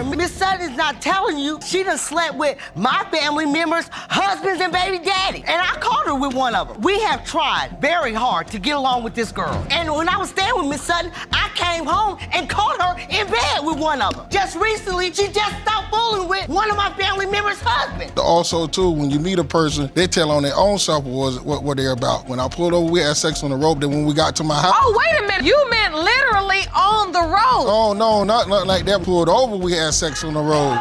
Honor, Miss Sutton is not telling you she done slept with my family members, husbands, and baby daddy. And I caught her with one of them. We have tried very hard to get along with this girl. And when I was staying with Miss Sutton, I came home and caught her in bed with one of them. Just recently, she just stopped fooling with one of my family members' husbands. Also, too, when you meet a person, they tell on their own self what they're about. When I pulled over, we had sex on the road. Then when we got to my house... Oh, wait a minute. You meant literally on the road. Oh, no, not like that. Pulled over, we had sex on the road.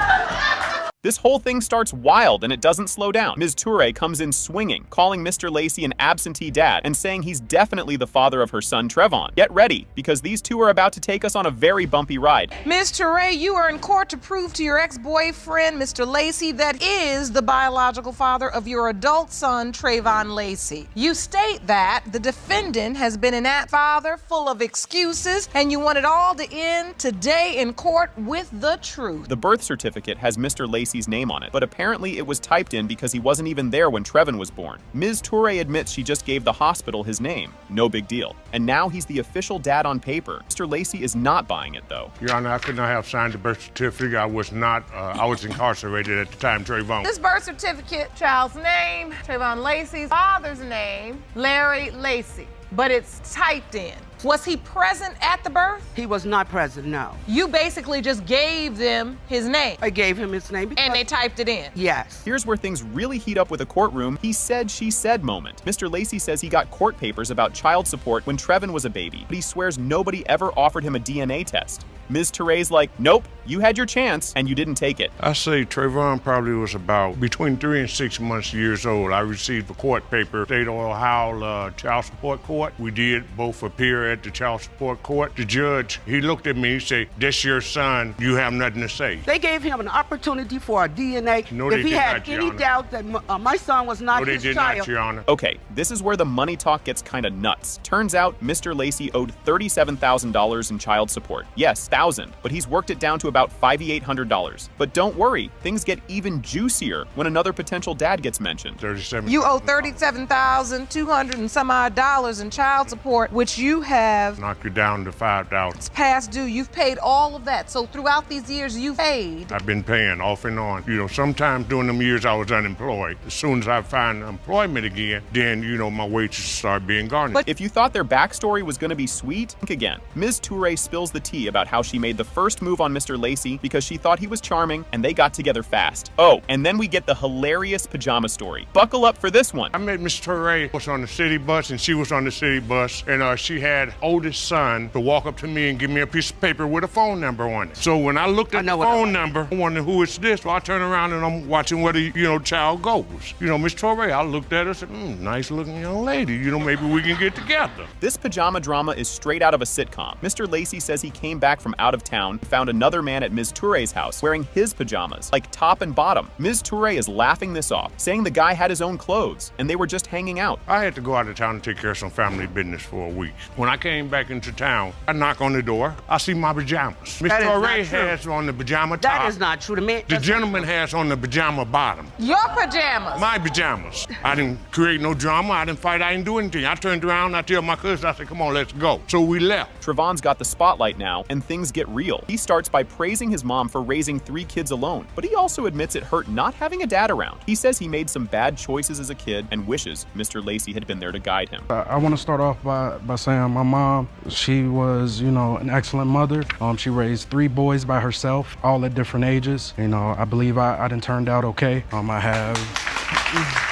This whole thing starts wild and it doesn't slow down. Ms. Toure comes in swinging, calling Mr. Lacey an absentee dad and saying he's definitely the father of her son, Trevon. Get ready, because these two are about to take us on a very bumpy ride. Ms. Toure, you are in court to prove to your ex-boyfriend, Mr. Lacey, that is the biological father of your adult son, Trevon Lacey. You state that the defendant has been an father full of excuses, and you want it all to end today in court with the truth. The birth certificate has Mr. Lacey's name on it, but apparently it was typed in because he wasn't even there when Trevon was born. Ms. Toure admits she just gave the hospital his name. No big deal. And now he's the official dad on paper. Mr. Lacey is not buying it, though. Your Honor, I could not have signed the birth certificate. I was not, I was incarcerated at the time, Trevon. This birth certificate, child's name, Trevon Lacey's father's name, Larry Lacey, but it's typed in. Was he present at the birth? He was not present, no. You basically just gave them his name. I gave him his name because... And they typed it in? Yes. Here's where things really heat up with a courtroom he said, she said moment. Mr. Lacey says he got court papers about child support when Trevon was a baby, but he swears nobody ever offered him a DNA test. Ms. Toure's like, nope, you had your chance and you didn't take it. I say Trevon probably was about between 3 and 6 months years old. I received a court paper, State of Ohio Child Support Court. We did both appear at the Child Support Court. The judge, he looked at me and said, "That's your son, you have nothing to say." They gave him an opportunity for a DNA. No, they if he did had not, Your any Honor. doubt that my son was not his child. No, they did not, Your Honor. Okay, this is where the money talk gets kind of nuts. Turns out Mr. Lacey owed $37,000 in child support. Yes, $1,000, but he's worked it down to about $5,800. But don't worry, things get even juicier when another potential dad gets mentioned. 37. You owe $37,200 and some odd dollars in child support, which you have Knock you down to 5,000. it's past due. You've paid all of that. So throughout these years, you've paid. I've been paying off and on. You know, sometimes during them years I was unemployed. As soon as I find employment again, then, you know, my wages start being garnished. But if you thought their backstory was going to be sweet, think again. Ms. Toure spills the tea about how she made the first move on Mr. Lacey because she thought he was charming and they got together fast. Oh, and then we get the hilarious pajama story. Buckle up for this one. I met Miss Toure was on the city bus and she was on the city bus, and she had oldest son to walk up to me and give me a piece of paper with a phone number on it. So when I looked at the phone number, I wondered who is this. So I turn around and I'm watching where the child goes. You know, Miss Toure, I looked at her and said, nice looking young lady. You know, maybe we can get together. This pajama drama is straight out of a sitcom. Mr. Lacey says he came back from out of town, found another man at Ms. Toure's house wearing his pajamas, like top and bottom. Ms. Toure is laughing this off, saying the guy had his own clothes and they were just hanging out. I had to go out of town and take care of some family business for a week. When I came back into town, I knock on the door. I see my pajamas. Miss Toure has on the pajama top. That is not true to me. The gentleman has on the pajama bottom. Your pajamas. My pajamas. I didn't create no drama. I didn't fight. I didn't do anything. I turned around. I tell my cousin, I said, come on, let's go. So we left. Trevon's got the spotlight now, and things get real. He starts by praising his mom for raising 3 kids alone, but he also admits it hurt not having a dad around. He says he made some bad choices as a kid and wishes Mr. Lacey had been there to guide him. I want to start off by saying my mom, she was, an excellent mother. She raised 3 boys by herself, all at different ages. I believe I done turned out okay. I have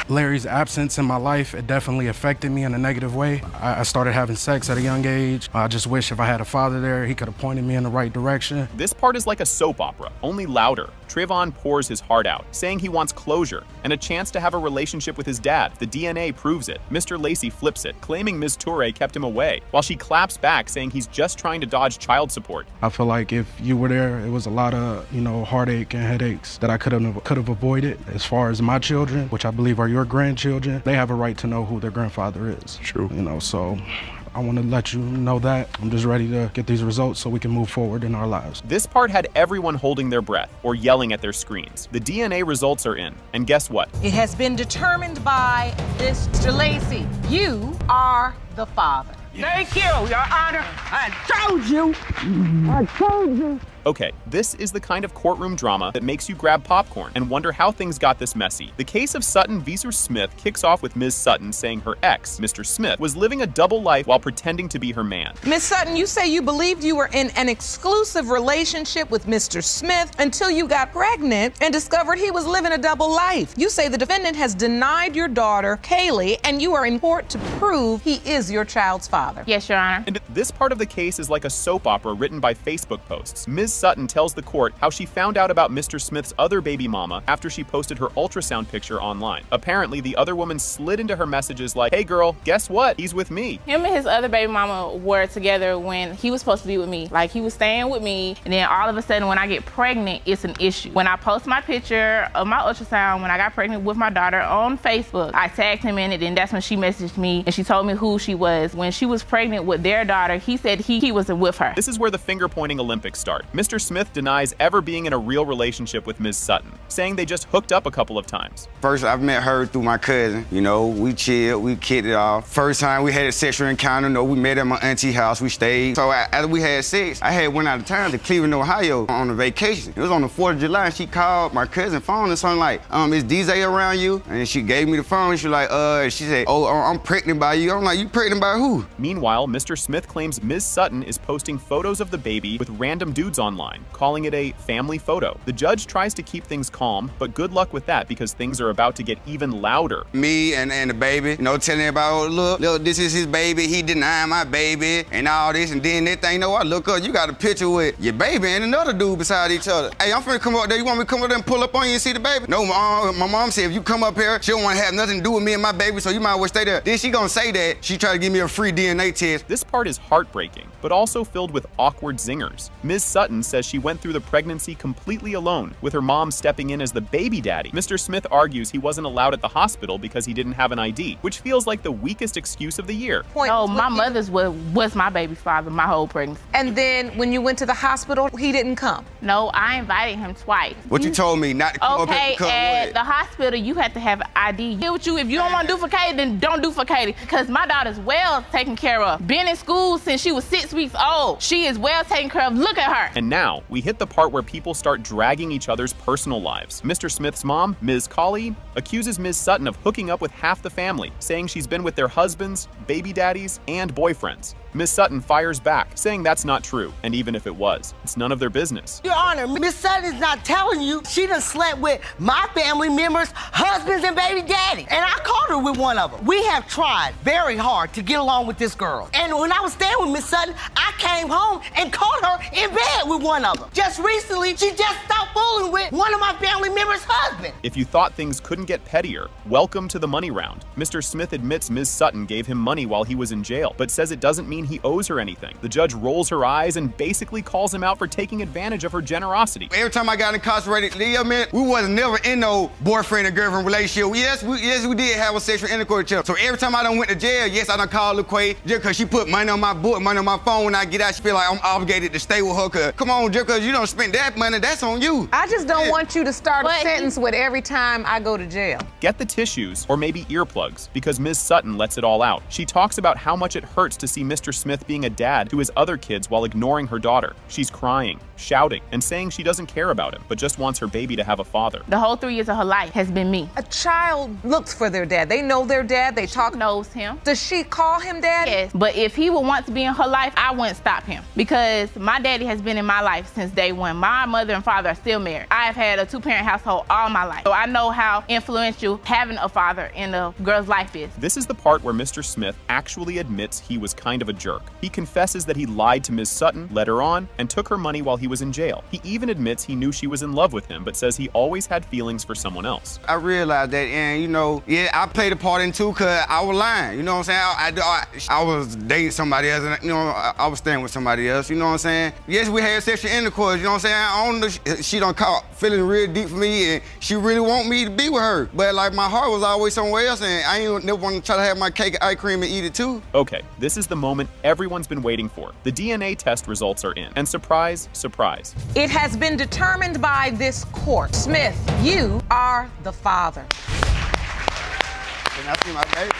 Larry's absence in my life, it definitely affected me in a negative way. I started having sex at a young age. I just wish if I had a father there, he could have pointed me in the right direction. This part is like a soap opera, only louder. Trevon pours his heart out, saying he wants closure and a chance to have a relationship with his dad. The DNA proves it. Mr. Lacey flips it, claiming Ms. Toure kept him away, while she claps back, saying he's just trying to dodge child support. I feel like if you were there, it was a lot of, heartache and headaches that I could have avoided. As far as my children, which I believe are your grandchildren, they have a right to know who their grandfather is. True. So I want to let you know that. I'm just ready to get these results so we can move forward in our lives. This part had everyone holding their breath or yelling at their screens. The DNA results are in, and guess what? It has been determined by Mr. Lacey. You are the father. Thank you, Your Honor. I told you. Okay, this is the kind of courtroom drama that makes you grab popcorn and wonder how things got this messy. The case of Sutton v. Smith kicks off with Ms. Sutton saying her ex, Mr. Smith, was living a double life while pretending to be her man. Ms. Sutton, you say you believed you were in an exclusive relationship with Mr. Smith until you got pregnant and discovered he was living a double life. You say the defendant has denied your daughter, Kaylee, and you are in court to prove he is your child's father. Yes, Your Honor. And this part of the case is like a soap opera written by Facebook posts. Ms. Sutton tells the court how she found out about Mr. Smith's other baby mama after she posted her ultrasound picture online. Apparently, the other woman slid into her messages like, "Hey girl, guess what? He's with me." Him and his other baby mama were together when he was supposed to be with me. Like, he was staying with me, and then all of a sudden when I get pregnant, it's an issue. When I post my picture of my ultrasound when I got pregnant with my daughter on Facebook, I tagged him in it, and that's when she messaged me and she told me who she was. When she was pregnant with their daughter, he said he wasn't with her. This is where the finger-pointing Olympics start. Mr. Smith denies ever being in a real relationship with Ms. Sutton, saying they just hooked up a couple of times. First, I've met her through my cousin. You know, we chilled, we kicked it off. First time we had a sexual encounter, we met at my auntie house, we stayed. So after we had sex, I had went out of town to Cleveland, Ohio on a vacation. It was on the 4th of July, and she called my cousin's phone and something like, is DJ around you? And she gave me the phone, she was like, she said, oh, I'm pregnant by you. I'm like, you pregnant by who? Meanwhile, Mr. Smith claims Ms. Sutton is posting photos of the baby with random dudes online, calling it a family photo. The judge tries to keep things calm, but good luck with that because things are about to get even louder. Me and the baby, telling everybody, oh, look, this is his baby, he denied my baby, and all this, and then that thing, I look up, you got a picture with your baby and another dude beside each other. Hey, I'm finna come up there, you want me to come up there and pull up on you and see the baby? No, my mom said if you come up here, she don't want to have nothing to do with me and my baby, so you might as well stay there. Then she gonna say that, she tried to give me a free DNA test. This part is heartbreaking, but also filled with awkward zingers. Ms. Sutton says she went through the pregnancy completely alone, with her mom stepping in as the baby daddy. Mr. Smith argues he wasn't allowed at the hospital because he didn't have an ID, which feels like the weakest excuse of the year. No, my mother's was my baby's father my whole pregnancy. And then when you went to the hospital, he didn't come? No, I invited him twice. What you told me, not to come up here Okay, and come at with. the hospital, you have to have an ID. Here with you, if you don't want to do for Katie, then don't do for Katie. Because my daughter's well taken care of. Been in school since she was 6 weeks old. She is well taken care of. Look at her. And now, we hit the part where people start dragging each other's personal lives. Mr. Smith's mom, Ms. Colley, accuses Ms. Sutton of hooking up with half the family, saying she's been with their husbands, baby daddies, and boyfriends. Ms. Sutton fires back, saying that's not true, and even if it was, it's none of their business. Your Honor, Miss Sutton is not telling you she done slept with my family members, husbands, and baby daddy. And I caught her with one of them. We have tried very hard to get along with this girl. And when I was staying with Miss Sutton, I came home and caught her in bed with one of them. Just recently, she just stopped fooling with one of my family members' husbands. If you thought things couldn't get pettier, welcome to the money round. Mr. Smith admits Ms. Sutton gave him money while he was in jail, but says it doesn't mean he owes her anything. The judge rolls her eyes and basically calls him out for taking advantage of her generosity. Every time I got incarcerated, we wasn't never in no boyfriend and girlfriend relationship. Yes, we did have a sexual intercourse with each other. So every time I done went to jail, yes, I done called LaQuay just because she put money on my book, money on my phone. When I get out, she feel like I'm obligated to stay with her. Cause come on, just because you don't spend that money, that's on you. I just don't want you to start a sentence with every time I go to jail. Get the tissues, or maybe earplugs, because Ms. Sutton lets it all out. She talks about how much it hurts to see Mr. Smith being a dad to his other kids while ignoring her daughter. She's crying, shouting, and saying she doesn't care about him, but just wants her baby to have a father. The whole 3 years of her life has been me. A child looks for their dad. They know their dad. They talk. Knows him. Does she call him dad? Yes, but if he would want to be in her life, I wouldn't stop him because my daddy has been in my life since day one. My mother and father are still married. I've had a 2-parent household all my life, so I know how influential having a father in a girl's life is. This is the part where Mr. Smith actually admits he was kind of a jerk. He confesses that he lied to Ms. Sutton, led her on, and took her money while he was in jail. He even admits he knew she was in love with him, but says he always had feelings for someone else. I realized that, and I played a part in too, cause I was lying. You know what I'm saying? I was dating somebody else, and I was staying with somebody else. You know what I'm saying? Yes, we had sexual intercourse. You know what I'm saying? I don't know. She done caught feeling real deep for me, and she really want me to be with her. But like my heart was always somewhere else, and I ain't never want to try to have my cake and ice cream and eat it too. Okay, this is the moment everyone's been waiting for. The DNA test results are in, and surprise, surprise. It has been determined by this court. Smith, you are the father. Can I see my baby?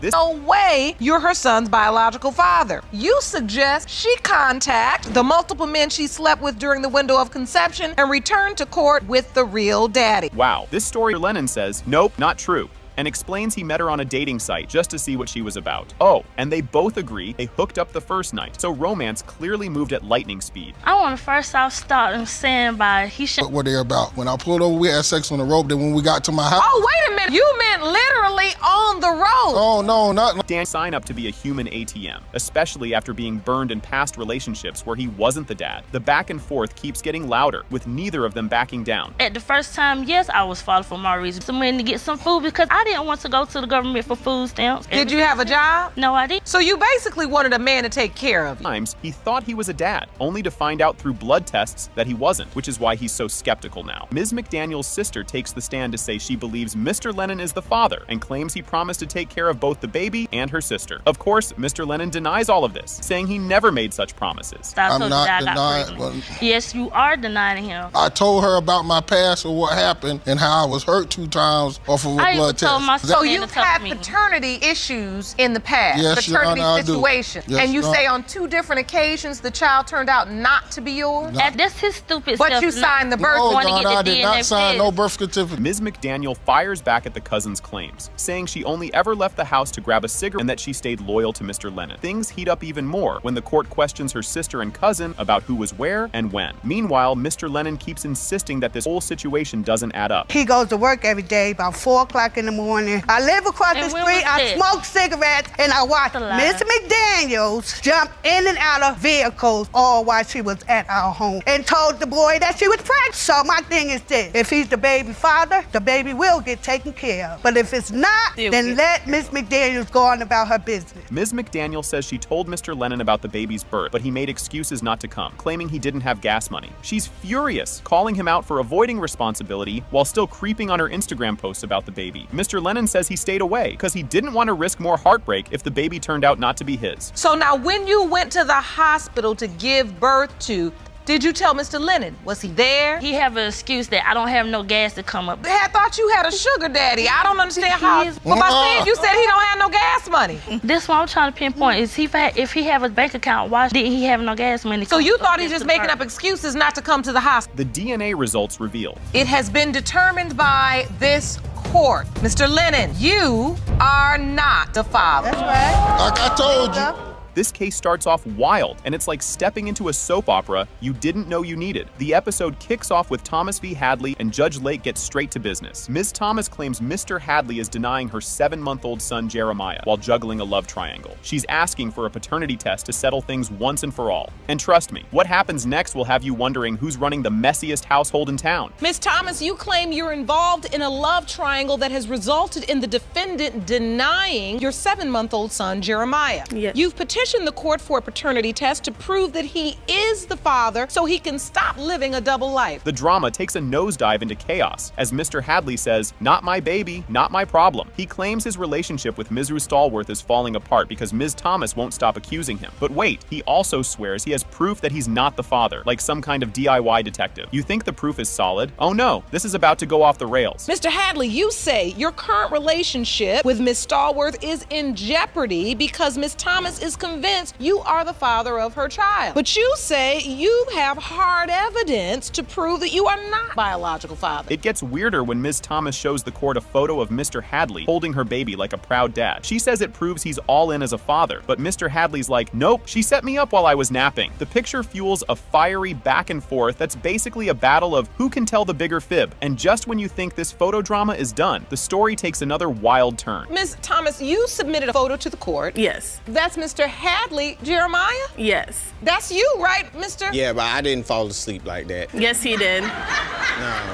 No way you're her son's biological father. You suggest she contact the multiple men she slept with during the window of conception and return to court with the real daddy. Wow. This story, Lennon says, nope, not true, and explains he met her on a dating site just to see what she was about. Oh, and they both agree they hooked up the first night, so romance clearly moved at lightning speed. I want to first off start him saying by he should. What they're about. When I pulled over, we had sex on the road. Then when we got to my house. Oh, wait a minute. You meant literally on the road. Oh, no, not. Dan signed up to be a human ATM, especially after being burned in past relationships where he wasn't the dad. The back and forth keeps getting louder, with neither of them backing down. At the first time, yes, I was falling for Maurice. Someone to get some food because I didn't want to go to the government for food stamps. Did you have a job? No, I didn't. So you basically wanted a man to take care of you. Times he thought he was a dad, only to find out through blood tests that he wasn't, which is why he's so skeptical now. Ms. McDaniel's sister takes the stand to say she believes Mr. Lennon is the father and claims he promised to take care of both the baby and her sister. Of course, Mr. Lennon denies all of this, saying he never made such promises. I'm not denying. Yes, you are denying him. I told her about my past or what happened and how I was hurt 2 times off of a blood test. So you've had paternity issues in the past, yes, paternity Your Honor, situation, yes, and you Your say on 2 different occasions the child turned out not to be yours? No. That's his stupid but stuff. You signed the birth certificate. certificate. No, I did not sign no birth certificate. Ms. McDaniel fires back at the cousin's claims, saying she only ever left the house to grab a cigarette and that she stayed loyal to Mr. Lennon. Things heat up even more when the court questions her sister and cousin about who was where and when. Meanwhile, Mr. Lennon keeps insisting that this whole situation doesn't add up. He goes to work every day about 4 o'clock in the morning. I live across the street, I smoke cigarettes, and I watch Miss McDaniels jump in and out of vehicles all while she was at our home and told the boy that she was pregnant. So my thing is this, if he's the baby father, the baby will get taken care of. But if it's not, then let Miss McDaniels go on about her business. Ms. McDaniel says she told Mr. Lennon about the baby's birth, but he made excuses not to come, claiming he didn't have gas money. She's furious, calling him out for avoiding responsibility while still creeping on her Instagram posts about the baby. Mr. Lennon says he stayed away because he didn't want to risk more heartbreak if the baby turned out not to be his. So now when you went to the hospital to give birth to, did you tell Mr. Lennon? Was he there? He have an excuse that I don't have no gas to come up. I thought you had a sugar daddy. I don't understand how. Well, by saying you said he don't have no gas money. This one I'm trying to pinpoint is if he have a bank account, why did he have no gas money? So you thought he's just making up excuses not to come to the hospital? The DNA results reveal. It has been determined by this court. Mr. Lennon, you are not the father. That's right. Like I told you. This case starts off wild, and it's like stepping into a soap opera you didn't know you needed. The episode kicks off with Thomas v. Hadley, and Judge Lake gets straight to business. Ms. Thomas claims Mr. Hadley is denying her 7-month-old son Jeremiah while juggling a love triangle. She's asking for a paternity test to settle things once and for all. And trust me, what happens next will have you wondering who's running the messiest household in town. Ms. Thomas, you claim you're involved in a love triangle that has resulted in the defendant denying your 7-month-old son Jeremiah. Yes. You've petitioned the court for a paternity test to prove that he is the father so he can stop living a double life. The drama takes a nosedive into chaos as Mr. Hadley says, "Not my baby, not my problem." He claims his relationship with Ms. Stallworth is falling apart because Ms. Thomas won't stop accusing him. But wait, he also swears he has proof that he's not the father, like some kind of DIY detective. You think the proof is solid? Oh no, this is about to go off the rails. Mr. Hadley, you say your current relationship with Ms. Stallworth is in jeopardy because Ms. Thomas is convinced you are the father of her child. But you say you have hard evidence to prove that you are not biological father. It gets weirder when Ms. Thomas shows the court a photo of Mr. Hadley holding her baby like a proud dad. She says it proves he's all in as a father, but Mr. Hadley's like, nope, she set me up while I was napping. The picture fuels a fiery back and forth that's basically a battle of who can tell the bigger fib. And just when you think this photo drama is done, the story takes another wild turn. Ms. Thomas, you submitted a photo to the court. Yes. That's Mr. Hadley, Jeremiah? Yes. That's you, right, mister? Yeah, but I didn't fall asleep like that. Yes, he did.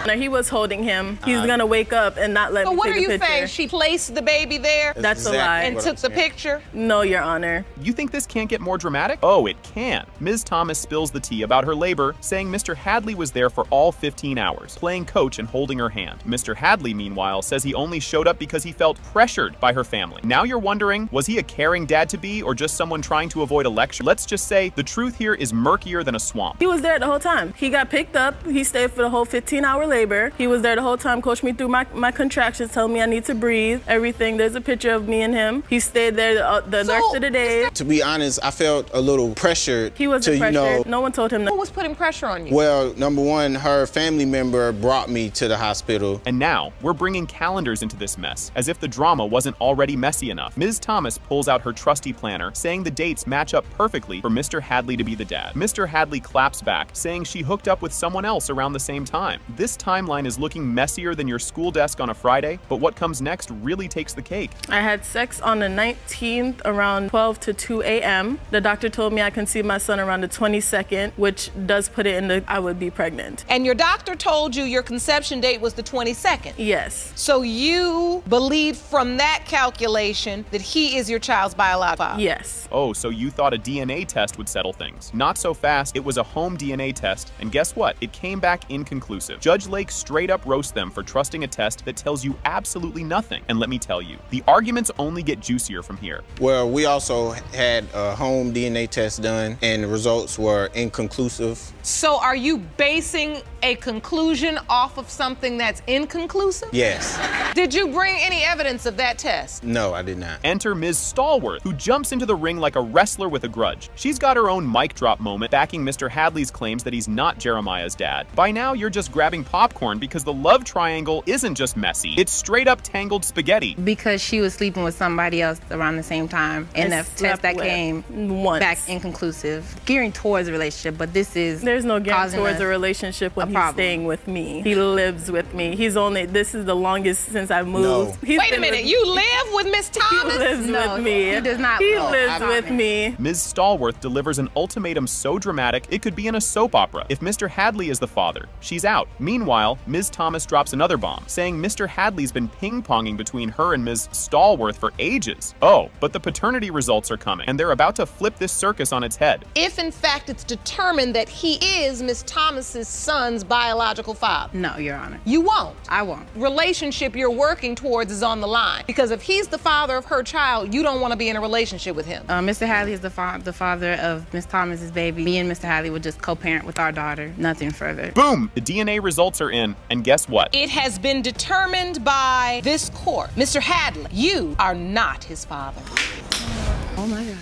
No, he was holding him. He's gonna wake up and not let me take a picture. So what are you saying? She placed the baby there? That's a lie. And took the picture? No, Your Honor. You think this can't get more dramatic? Oh, it can. Ms. Thomas spills the tea about her labor, saying Mr. Hadley was there for all 15 hours, playing coach and holding her hand. Mr. Hadley, meanwhile, says he only showed up because he felt pressured by her family. Now you're wondering, was he a caring dad-to-be or just someone trying to avoid a lecture? Let's just say the truth here is murkier than a swamp. He was there the whole time. He got picked up. He stayed for the whole 15 15-hour labor. He was there the whole time, coached me through my contractions, telling me I need to breathe, everything. There's a picture of me and him. He stayed there the rest of the day. To be honest, I felt a little pressured. He wasn't pressured. No one told him that. Who was putting pressure on you? Well, number one, her family member brought me to the hospital. And now, we're bringing calendars into this mess, as if the drama wasn't already messy enough. Ms. Thomas pulls out her trusty planner, saying the dates match up perfectly for Mr. Hadley to be the dad. Mr. Hadley claps back, saying she hooked up with someone else around the same time. This timeline is looking messier than your school desk on a Friday, but what comes next really takes the cake. I had sex on the 19th around 12 to 2 a.m. The doctor told me I conceived my son around the 22nd, which does put it in the I would be pregnant. And your doctor told you your conception date was the 22nd? Yes. So you believe from that calculation that he is your child's biological father? Yes. Oh, so you thought a DNA test would settle things. Not so fast. It was a home DNA test, and guess what? It came back inconclusive. Judge Lake straight up roasts them for trusting a test that tells you absolutely nothing. And let me tell you, the arguments only get juicier from here. Well, we also had a home DNA test done, and the results were inconclusive. So are you basing a conclusion off of something that's inconclusive? Yes. Did you bring any evidence of that test? No, I did not. Enter Ms. Stallworth, who jumps into the ring like a wrestler with a grudge. She's got her own mic drop moment, backing Mr. Hadley's claims that he's not Jeremiah's dad. By now, you're just grabbing popcorn because the love triangle isn't just messy, it's straight up tangled spaghetti. Because she was sleeping with somebody else around the same time, and the test that came back inconclusive, gearing towards a relationship, but this is there's no gearing towards a relationship when he's staying with me. He lives with me. This is the longest since I moved. No. Wait a minute, you live with Miss Thomas? He lives with me. He does not. He lives with me. Ms. Stallworth delivers an ultimatum so dramatic it could be in a soap opera. If Mr. Hadley is the father, she's out. Meanwhile, Ms. Thomas drops another bomb, saying Mr. Hadley's been ping-ponging between her and Ms. Stallworth for ages. Oh, but the paternity results are coming, and they're about to flip this circus on its head. If in fact it's determined that he is Miss Thomas's son's biological father. No, Your Honor. You won't. I won't. Relationship you're working towards is on the line. Because if he's the father of her child, you don't want to be in a relationship with him. Mr. Hadley is the father of Miss Thomas's baby. Me and Mr. Hadley would just co-parent with our daughter. Nothing further. Boom! The DNA results are in, and guess what? It has been determined by this court. Mr. Hadley, you are not his father. Oh my God.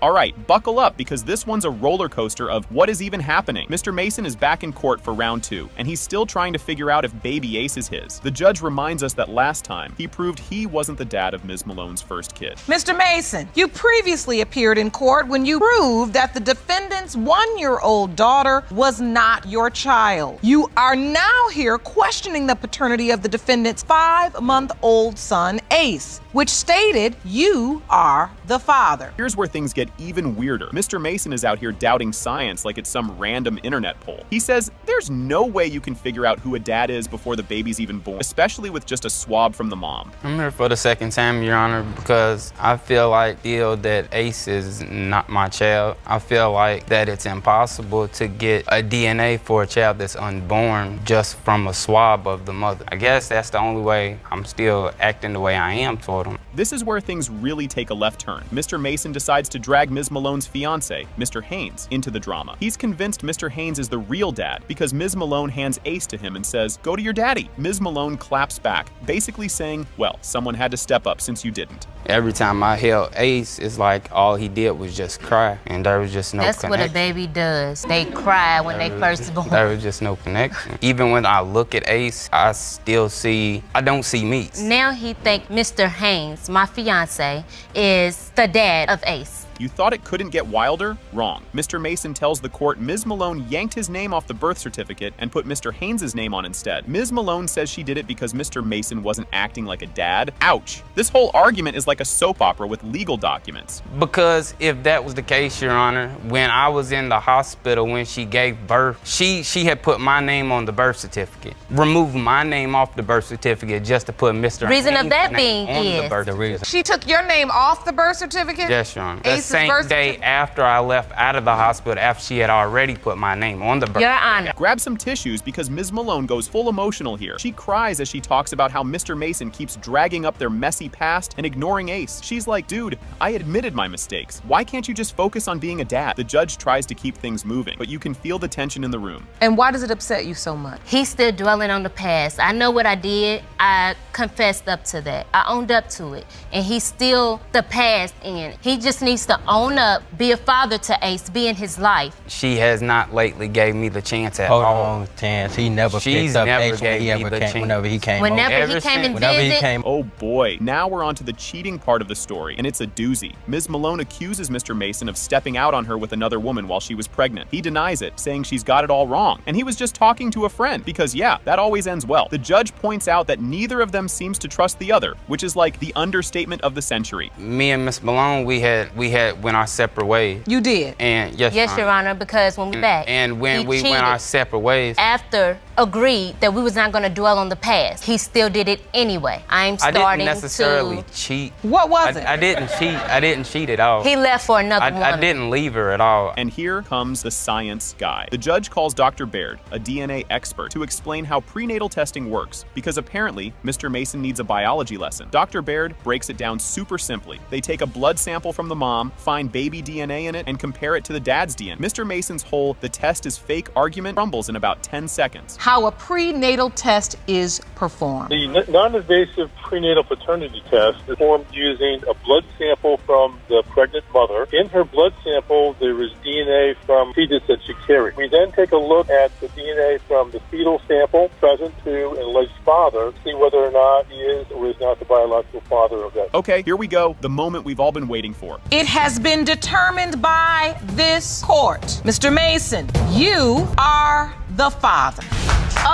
All right, buckle up because this one's a roller coaster of what is even happening. Mr. Mason is back in court for round 2, and he's still trying to figure out if baby Ace is his. The judge reminds us that last time, he proved he wasn't the dad of Ms. Malone's first kid. Mr. Mason, you previously appeared in court when you proved that the defendant's 1-year-old daughter was not your child. You are now here questioning the paternity of the defendant's 5-month-old son, Ace, which stated you are the father. Here's where things get even weirder. Mr. Mason is out here doubting science like it's some random internet poll. He says there's no way you can figure out who a dad is before the baby's even born, especially with just a swab from the mom. I'm here for the second time, Your Honor, because I feel that Ace is not my child. I feel like that it's impossible to get a DNA for a child that's unborn just from a swab of the mother. I guess that's the only way I'm still acting the way I am toward him. This is where things really take a left turn. Mr. Mason decides to drag Ms. Malone's fiance, Mr. Haynes, into the drama. He's convinced Mr. Haynes is the real dad because Ms. Malone hands Ace to him and says, "Go to your daddy." Ms. Malone claps back, basically saying, well, someone had to step up since you didn't. Every time I held Ace, it's like all he did was just cry, and there was just no connection. That's what a baby does. They cry when they first born. There was just no connection. Even when I look at Ace, I don't see meat. Now he think Mr. Haynes, my fiance, is the dad of Ace. You thought it couldn't get wilder? Wrong. Mr. Mason tells the court Ms. Malone yanked his name off the birth certificate and put Mr. Haynes' name on instead. Ms. Malone says she did it because Mr. Mason wasn't acting like a dad. Ouch. This whole argument is like a soap opera with legal documents. Because if that was the case, Your Honor, when I was in the hospital when she gave birth, she had put my name on the birth certificate. Removed my name off the birth certificate just to put Mr. Reason Haynes' of that name being on is the birth certificate. She took your name off the birth certificate? Yes, Your Honor. Ace's same day after I left out of the hospital, after she had already put my name on the birth. Your Honor. Grab some tissues because Ms. Malone goes full emotional here. She cries as she talks about how Mr. Mason keeps dragging up their messy past and ignoring Ace. She's like, dude, I admitted my mistakes. Why can't you just focus on being a dad? The judge tries to keep things moving, but you can feel the tension in the room. And why does it upset you so much? He's still dwelling on the past. I know what I did. I confessed up to that. I owned up to it. And he's still the past in. He just needs to own up, be a father to Ace, be in his life. She has not lately gave me the chance at all. Hold on, Chance. He never picked up Ace whenever he came. Whenever he came and visited. Oh boy, now we're on to the cheating part of the story, and it's a doozy. Ms. Malone accuses Mr. Mason of stepping out on her with another woman while she was pregnant. He denies it, saying she's got it all wrong, and he was just talking to a friend, because yeah, that always ends well. The judge points out that neither of them seems to trust the other, which is like the understatement of the century. Me and Miss Malone, we had went our separate ways. You did? And yes, Your Honor, because when we back. And when we went our separate ways. After agreed that we was not going to dwell on the past, he still did it anyway. I'm starting I didn't necessarily cheat. What was it? I didn't cheat. I didn't cheat at all. He left for another woman. I didn't leave her at all. And here comes the science guy. The judge calls Dr. Baird, a DNA expert, to explain how prenatal testing works, because apparently Mr. Mason needs a biology lesson. Dr. Baird breaks it down super simply. They take a blood sample from the mom, find baby DNA in it, and compare it to the dad's DNA. Mr. Mason's whole "the test is fake" argument crumbles in about 10 seconds. How a prenatal test is performed. The non-invasive prenatal paternity test is performed using a blood sample from the pregnant mother. In her blood sample, there is DNA from fetus that she carried. We then take a look at the DNA from the fetal sample present to an alleged father, see whether or not he is or is not the biological father of that. Okay, here we go, the moment we've all been waiting for. It has been determined by this court. Mr. Mason, you are the father.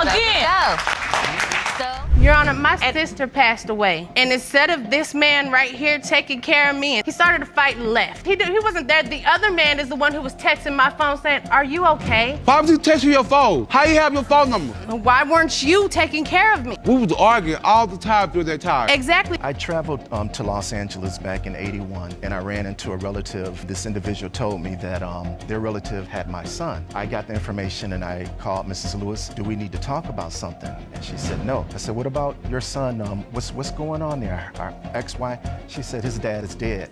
Again. Your Honor, my sister passed away, and instead of this man right here taking care of me, he started to fight and left. He wasn't there. The other man is the one who was texting my phone saying, "Are you okay?" Why was he texting your phone? How you have your phone number? Why weren't you taking care of me? We was arguing all the time through that time. Exactly. I traveled to Los Angeles back in '81, and I ran into a relative. This individual told me that their relative had my son. I got the information and I called Mrs. Lewis. Do we need to talk about something? And she said, no. I said, what about your son? What's going on there? Our ex-wife? She said his dad is dead.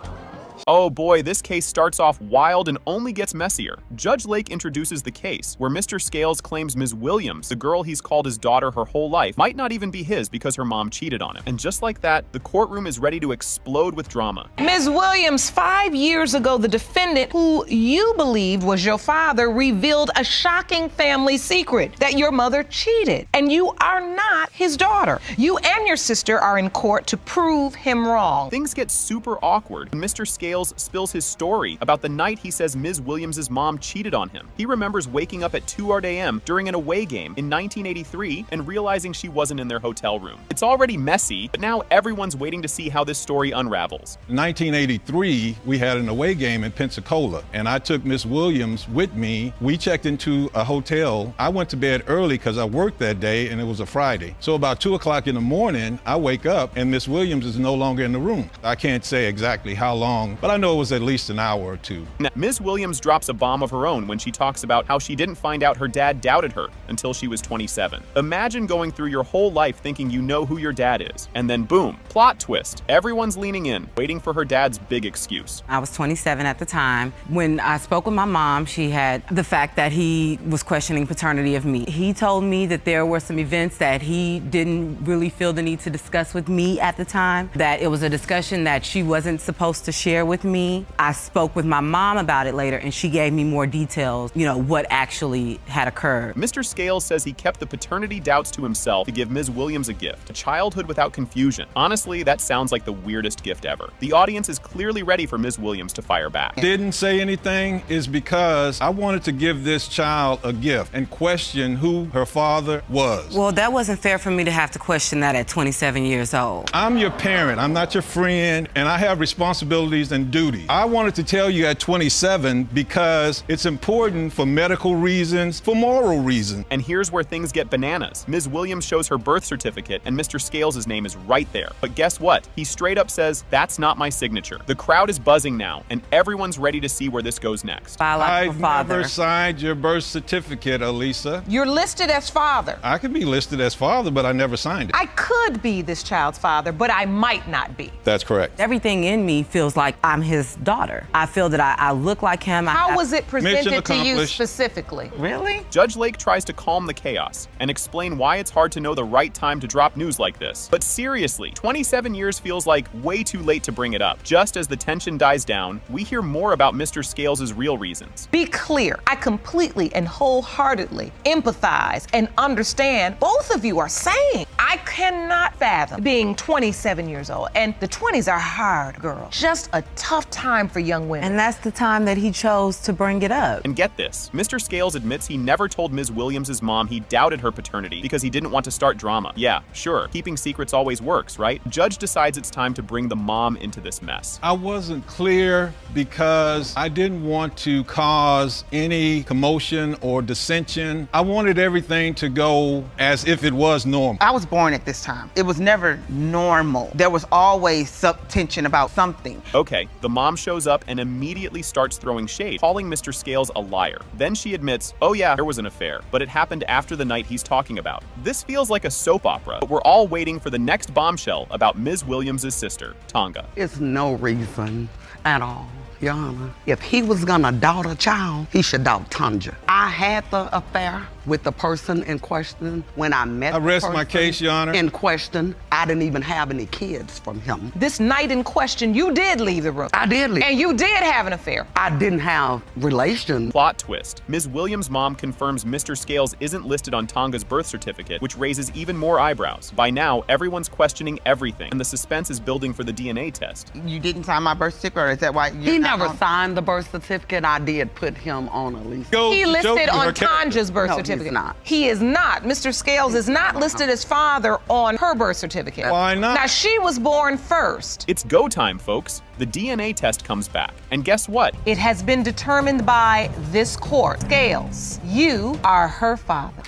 Oh boy, this case starts off wild and only gets messier. Judge Lake introduces the case, where Mr. Scales claims Ms. Williams, the girl he's called his daughter her whole life, might not even be his because her mom cheated on him. And just like that, the courtroom is ready to explode with drama. Ms. Williams, 5 years ago, the defendant, who you believed was your father, revealed a shocking family secret, that your mother cheated, and you are not his daughter. You and your sister are in court to prove him wrong. Things get super awkward when Mr. Scales spills his story about the night he says Ms. Williams' mom cheated on him. He remembers waking up at 2 a.m. during an away game in 1983 and realizing she wasn't in their hotel room. It's already messy, but now everyone's waiting to see how this story unravels. In 1983, we had an away game in Pensacola, and I took Miss Williams with me. We checked into a hotel. I went to bed early because I worked that day, and it was a Friday. So about 2 o'clock in the morning, I wake up, and Miss Williams is no longer in the room. I can't say exactly how long, but I know it was at least an hour or two. Now, Ms. Williams drops a bomb of her own when she talks about how she didn't find out her dad doubted her until she was 27. Imagine going through your whole life thinking you know who your dad is, and then boom, plot twist. Everyone's leaning in, waiting for her dad's big excuse. I was 27 at the time. When I spoke with my mom, she had the fact that he was questioning paternity of me. He told me that there were some events that he didn't really feel the need to discuss with me at the time, that it was a discussion that she wasn't supposed to share with me. I spoke with my mom about it later, and she gave me more details, what actually had occurred. Mr. Scales says he kept the paternity doubts to himself to give Ms. Williams a gift, a childhood without confusion. Honestly, that sounds like the weirdest gift ever. The audience is clearly ready for Ms. Williams to fire back. Didn't say anything is because I wanted to give this child a gift and question who her father was. Well, that wasn't fair for me to have to question that at 27 years old. I'm your parent, I'm not your friend, and I have responsibilities and duty. I wanted to tell you at 27 because it's important for medical reasons, for moral reasons. And here's where things get bananas. Ms. Williams shows her birth certificate and Mr. Scales' name is right there. But guess what? He straight up says, that's not my signature. The crowd is buzzing now, and everyone's ready to see where this goes next. I've never signed your birth certificate, Elisa. You're listed as father. I could be listed as father, but I never signed it. I could be this child's father, but I might not be. That's correct. Everything in me feels like I'm his daughter. I feel that I look like him. How was it presented to you accomplished. specifically? Really? Judge Lake tries to calm the chaos and explain why it's hard to know the right time to drop news like this. But seriously, 27 years feels like way too late to bring it up. Just as the tension dies down, we hear more about Mr. Scales' real reasons. Be clear, I completely and wholeheartedly empathize and understand both of you are saying. I cannot fathom being 27 years old, and the 20s are hard, girl. Just a tough time for young women. And that's the time that he chose to bring it up. And get this, Mr. Scales admits he never told Ms. Williams' mom he doubted her paternity because he didn't want to start drama. Yeah, sure, keeping secrets always works, right? Judge decides it's time to bring the mom into this mess. I wasn't clear because I didn't want to cause any commotion or dissension. I wanted everything to go as if it was normal. I was born at this time. It was never normal. There was always some tension about something. Okay, the mom shows up and immediately starts throwing shade, calling Mr. Scales a liar. Then she admits, oh yeah, there was an affair, but it happened after the night he's talking about. This feels like a soap opera, but we're all waiting for the next bombshell about Ms. Williams' sister, Tonga. It's no reason at all, Your Honor. If he was gonna doubt a child, he should doubt Tonja. I had the affair with the person in question when I met I rest the my person case, Your Honor. in question. I didn't even have any kids from him. This night in question, you did leave the room. I did leave. And you did have an affair. I didn't have relations. Plot twist. Ms. Williams' mom confirms Mr. Scales isn't listed on Tonga's birth certificate, which raises even more eyebrows. By now, everyone's questioning everything, and the suspense is building for the DNA test. You didn't sign my birth certificate, or is that why He never signed the birth certificate. I did put him on a lease. He listed on Tonja's birth certificate. He's not. He is not. Mr. Scales is not listed as father on her birth certificate. Why not? Now, she was born first. It's go time, folks. The DNA test comes back. And guess what? It has been determined by this court. Scales, you are her father.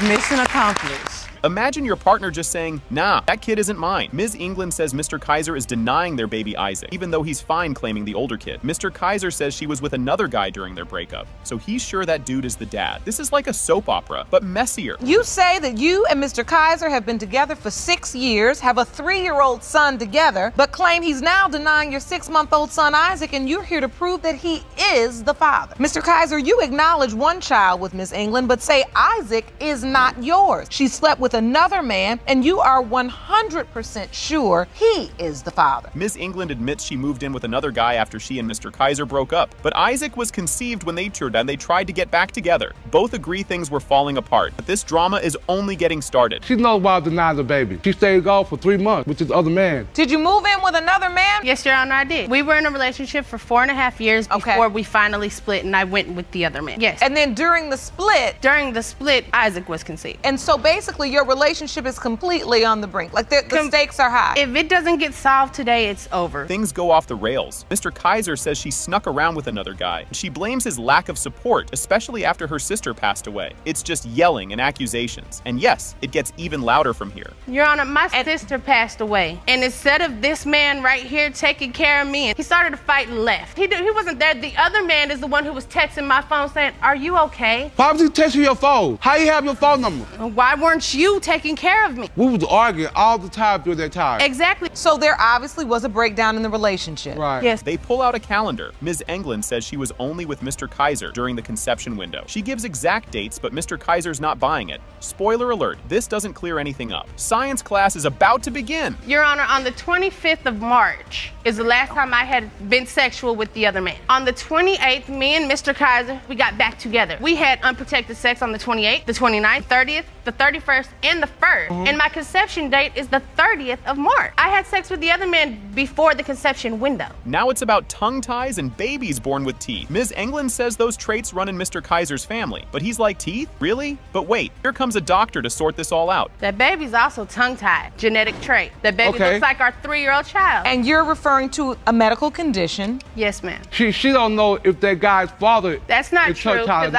Mission accomplished. Imagine your partner just saying, nah, that kid isn't mine. Ms. England says Mr. Kaiser is denying their baby Isaac, even though he's fine claiming the older kid. Mr. Kaiser says she was with another guy during their breakup, so he's sure that dude is the dad. This is like a soap opera, but messier. You say that you and Mr. Kaiser have been together for 6 years, have a 3-year-old son together, but claim he's now denying your 6-month-old son Isaac, and you're here to prove that he is the father. Mr. Kaiser, you acknowledge one child with Ms. England, but say Isaac is not yours. She slept with another man, and you are 100% sure he is the father. Ms. England admits she moved in with another guy after she and Mr. Kaiser broke up, but Isaac was conceived when they tried to get back together. Both agree things were falling apart, but this drama is only getting started. She knows why I denied the baby. She stayed gone for 3 months with this other man. Did you move in with another man? Yes, Your Honor, I did. We were in a relationship for 4.5 years before we finally split, and I went with the other man. Yes. And then during the split, Isaac was conceived. And so basically your relationship is completely on the brink. Like the stakes are high. If it doesn't get solved today, it's over. Things go off the rails. Mr. Kaiser says she snuck around with another guy. She blames his lack of support, especially after her sister passed away. It's just yelling and accusations. And yes, it gets even louder from here. Your Honor, my sister passed away. And instead of this man right here taking care of me, he started a fight and left. He wasn't there. The other man is the one who was texting my phone saying, are you okay? Why was he texting your phone? How you have your phone number? Why weren't you taking care of me? We was arguing all the time through that time. Exactly. So there obviously was a breakdown in the relationship. Right. Yes. They pull out a calendar. Ms. England says she was only with Mr. Kaiser during the conception window. She gives exact dates, but Mr. Kaiser's not buying it. Spoiler alert, this doesn't clear anything up. Science class is about to begin. Your Honor, on the 25th of March is the last time I had been sexual with the other man. On the 28th, me and Mr. Kaiser, we got back together. We had unprotected sex on the 28th, the 29th, 30th, the 31st, and the 1st, and my conception date is the 30th of March. I had sex with the other man before the conception window. Now it's about tongue ties and babies born with teeth. Ms. England says those traits run in Mr. Kaiser's family, but he's like, teeth? Really? But wait, here comes a doctor to sort this all out. That baby's also tongue-tied, genetic trait. That baby looks like our 3-year-old child. And you're referring to a medical condition? Yes, ma'am. She don't know if that guy's father. That's not true, because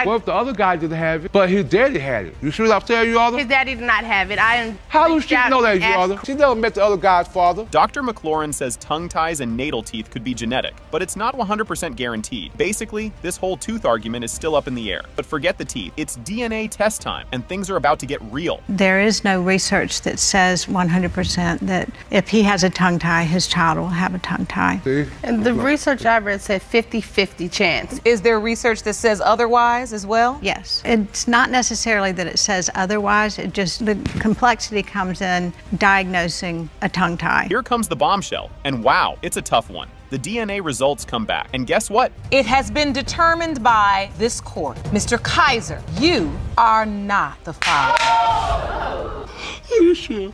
What if the other guy didn't have it, but his daddy had it? You see what I'm saying, Your Honor? His daddy did not have it. How does she know that, Your Honor? She never met the other guy's father. Dr. McLaurin says tongue ties and natal teeth could be genetic, but it's not 100% guaranteed. Basically, this whole tooth argument is still up in the air. But forget the teeth. It's DNA test time, and things are about to get real. There is no research that says 100% that if he has a tongue tie, his child will have a tongue tie. And the research I read said 50-50 chance. Is there research that says otherwise as well? Yes. It's not necessarily that it says otherwise, it just, the complexity comes in diagnosing a tongue tie. Here comes the bombshell, and wow, it's a tough one. The DNA results come back, and guess what? It has been determined by this court. Mr. Kaiser, you are not the father. Are you sure?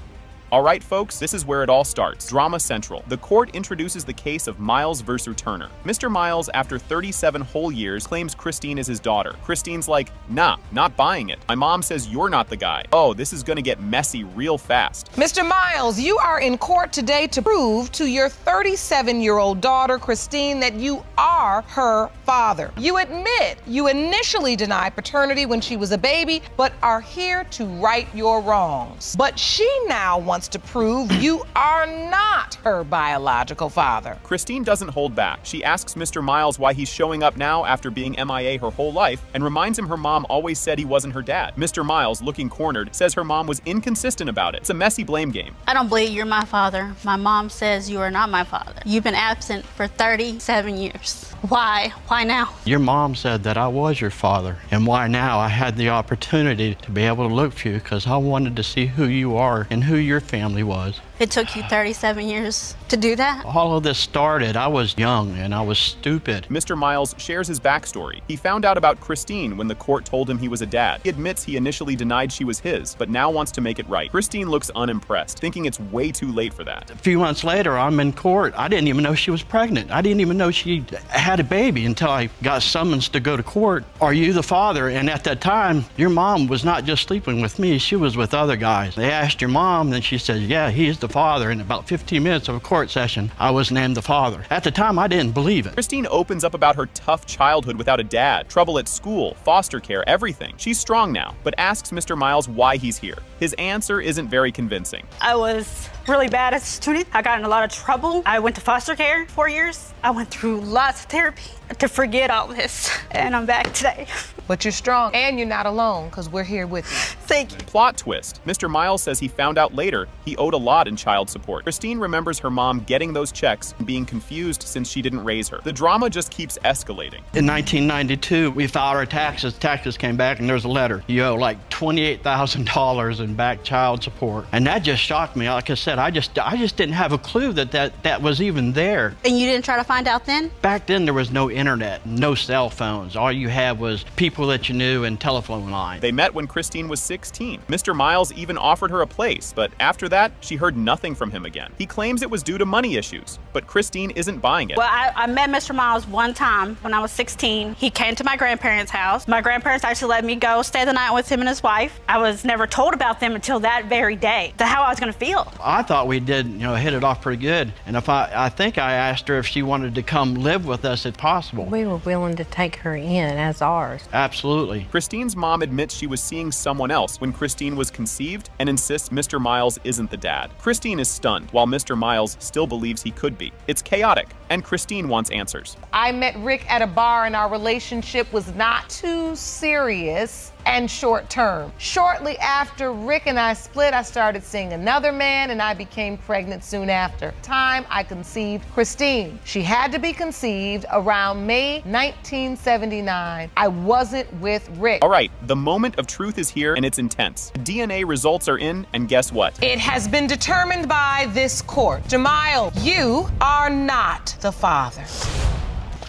All right, folks, this is where it all starts. Drama Central. The court introduces the case of Miles versus Turner. Mr. Miles, after 37 whole years, claims Christine is his daughter. Christine's like, nah, not buying it. My mom says you're not the guy. Oh, this is gonna get messy real fast. Mr. Miles, you are in court today to prove to your 37-year-old daughter, Christine, that you are her father. You admit you initially denied paternity when she was a baby, but are here to right your wrongs. But she now wants to prove you are not her biological father. Christine doesn't hold back. She asks Mr. Miles why he's showing up now after being MIA her whole life and reminds him her mom always said he wasn't her dad. Mr. Miles, looking cornered, says her mom was inconsistent about it. It's a messy blame game. I don't believe you're my father. My mom says you are not my father. You've been absent for 37 years. Why? Why now? Your mom said that I was your father. And why now? I had the opportunity to be able to look for you because I wanted to see who you are and who your family was. It took you 37 years to do that? All of this started, I was young and I was stupid. Mr. Miles shares his backstory. He found out about Christine when the court told him he was a dad. He admits he initially denied she was his, but now wants to make it right. Christine looks unimpressed, thinking it's way too late for that. A few months later, I'm in court. I didn't even know she was pregnant. I didn't even know she had a baby until I got summons to go to court. Are you the father? And at that time, your mom was not just sleeping with me, she was with other guys. They asked your mom, and she said, yeah, he's the father. In about 15 minutes of a court session, I was named the father. At the time, I didn't believe it. Christine opens up about her tough childhood without a dad, trouble at school, foster care, everything. She's strong now, but asks Mr. Miles why he's here. His answer isn't very convincing. I was really bad as a student. I got in a lot of trouble. I went to foster care 4 years. I went through lots of therapy to forget all this, and I'm back today. But you're strong, and you're not alone, because we're here with you. Thank you. Plot twist. Mr. Miles says he found out later he owed a lot in child support. Christine remembers her mom getting those checks and being confused since she didn't raise her. The drama just keeps escalating. In 1992, we filed our taxes. Taxes came back, and there's a letter. You owe like $28,000 in back child support. And that just shocked me. Like I said, I just didn't have a clue that was even there. And you didn't try to find out then? Back then, there was no internet, no cell phones. All you had was people that you knew and telephone lines. They met when Christine was 16. Mr. Miles even offered her a place, but after that, she heard nothing from him again. He claims it was due to money issues, but Christine isn't buying it. Well, I met Mr. Miles one time when I was 16. He came to my grandparents' house. My grandparents actually let me go stay the night with him and his wife. I was never told about them until that very day, how I was gonna feel. I thought we did, hit it off pretty good. And I think I asked her if she wanted to come live with us if possible. We were willing to take her in as ours. Absolutely. Christine's mom admits she was seeing someone else when Christine was conceived and insists Mr. Miles isn't the dad. Christine is stunned, while Mr. Miles still believes he could be. It's chaotic, and Christine wants answers. I met Rick at a bar and our relationship was not too serious and short term. Shortly after Rick and I split, I started seeing another man and I became pregnant soon after. Time I conceived Christine. She had to be conceived around May 1979. I wasn't with Rick. All right, the moment of truth is here and it's intense. The DNA results are in, and guess what? It has been determined by this court. Jamile, you are not the father.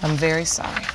I'm very sorry.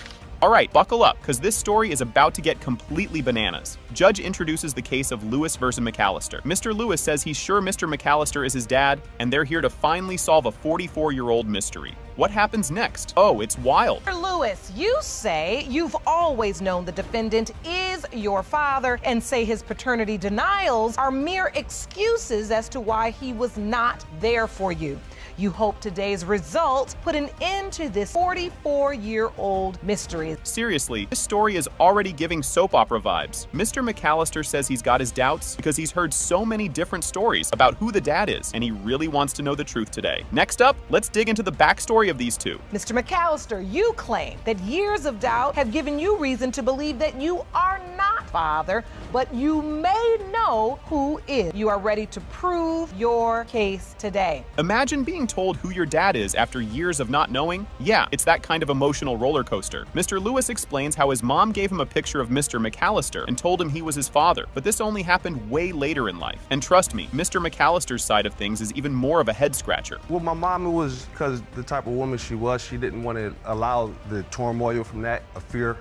All right, buckle up, because this story is about to get completely bananas. Judge introduces the case of Lewis versus McAllister. Mr. Lewis says he's sure Mr. McAllister is his dad, and they're here to finally solve a 44-year-old mystery. What happens next? Oh, it's wild. Mr. Lewis, you say you've always known the defendant is your father and say his paternity denials are mere excuses as to why he was not there for you. You hope today's results put an end to this 44-year-old mystery. Seriously, this story is already giving soap opera vibes. Mr. McAllister says he's got his doubts because he's heard so many different stories about who the dad is, and he really wants to know the truth today. Next up, let's dig into the backstory of these two. Mr. McAllister, you claim that years of doubt have given you reason to believe that you are not father, but you may know who is. You are ready to prove your case today. Imagine being told who your dad is after years of not knowing? Yeah, it's that kind of emotional roller coaster. Mr. Lewis explains how his mom gave him a picture of Mr. McAllister and told him he was his father, but this only happened way later in life. And trust me, Mr. McAllister's side of things is even more of a head scratcher. Well, my mom, it was because the type of woman she was, she didn't want to allow the turmoil from that, a fear,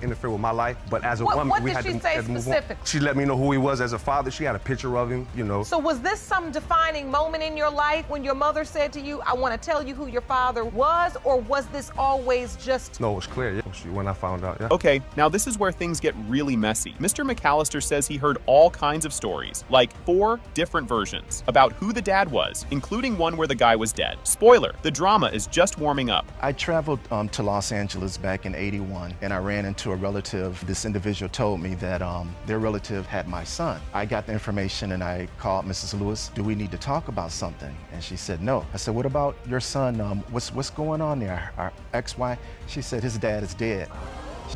interfere with my life. But as a woman, we had to move on. She let me know who he was as a father. She had a picture of him, you know. So was this some defining moment in your life when your mother said to you, I want to tell you who your father was, or was this always just... No, it was clear, yeah, when I found out, yeah. Okay, now this is where things get really messy. Mr. McAllister says he heard all kinds of stories, like 4 different versions, about who the dad was, including one where the guy was dead. Spoiler, the drama is just warming up. I traveled to Los Angeles back in '81, and I ran into a relative. This individual told me that their relative had my son. I got the information and I called Mrs. Lewis. Do we need to talk about something? And she said, no. I said, what about your son? What's going on there? Our XY? She said, his dad is dead.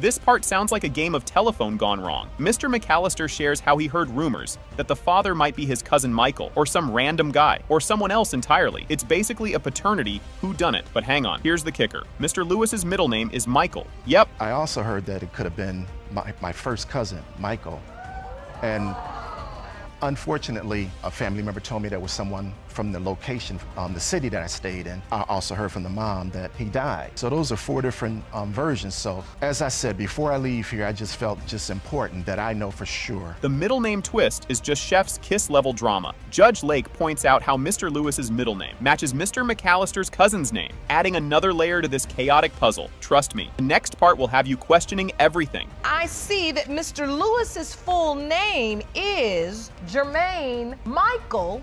This part sounds like a game of telephone gone wrong. Mr. McAllister shares how he heard rumors that the father might be his cousin Michael, or some random guy, or someone else entirely. It's basically a paternity whodunit. But hang on, here's the kicker. Mr. Lewis's middle name is Michael. Yep. I also heard that it could have been my first cousin, Michael. And unfortunately, a family member told me there was someone from the location, the city that I stayed in. I also heard from the mom that he died. So those are 4 different versions. So as I said, before I leave here, I just felt just important that I know for sure. The middle name twist is just chef's kiss level drama. Judge Lake points out how Mr. Lewis's middle name matches Mr. McAllister's cousin's name, adding another layer to this chaotic puzzle. Trust me, the next part will have you questioning everything. I see that Mr. Lewis's full name is Jermaine Michael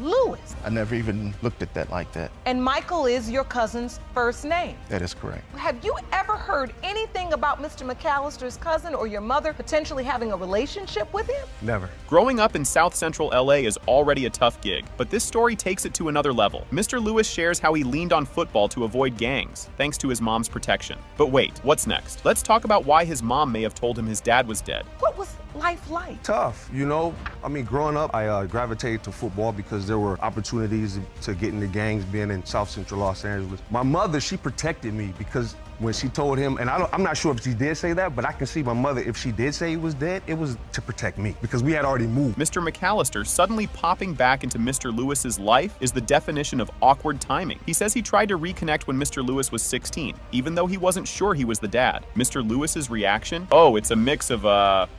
Lewis. I never even looked at that like that. And Michael is your cousin's first name. That is correct. Have you ever heard anything about Mr. McAllister's cousin or your mother potentially having a relationship with him? Never. Growing up in South Central LA is already a tough gig, but this story takes it to another level. Mr. Lewis shares how he leaned on football to avoid gangs, thanks to his mom's protection. But wait, what's next? Let's talk about why his mom may have told him his dad was dead. What was life like? Tough, you know. I mean, growing up, I gravitated to football because there were opportunities to get into gangs being in South Central Los Angeles. My mother, she protected me because when she told him, and I'm not sure if she did say that, but I can see my mother, if she did say he was dead, it was to protect me because we had already moved. Mr. McAllister suddenly popping back into Mr. Lewis's life is the definition of awkward timing. He says he tried to reconnect when Mr. Lewis was 16, even though he wasn't sure he was the dad. Mr. Lewis's reaction? Oh, it's a mix of,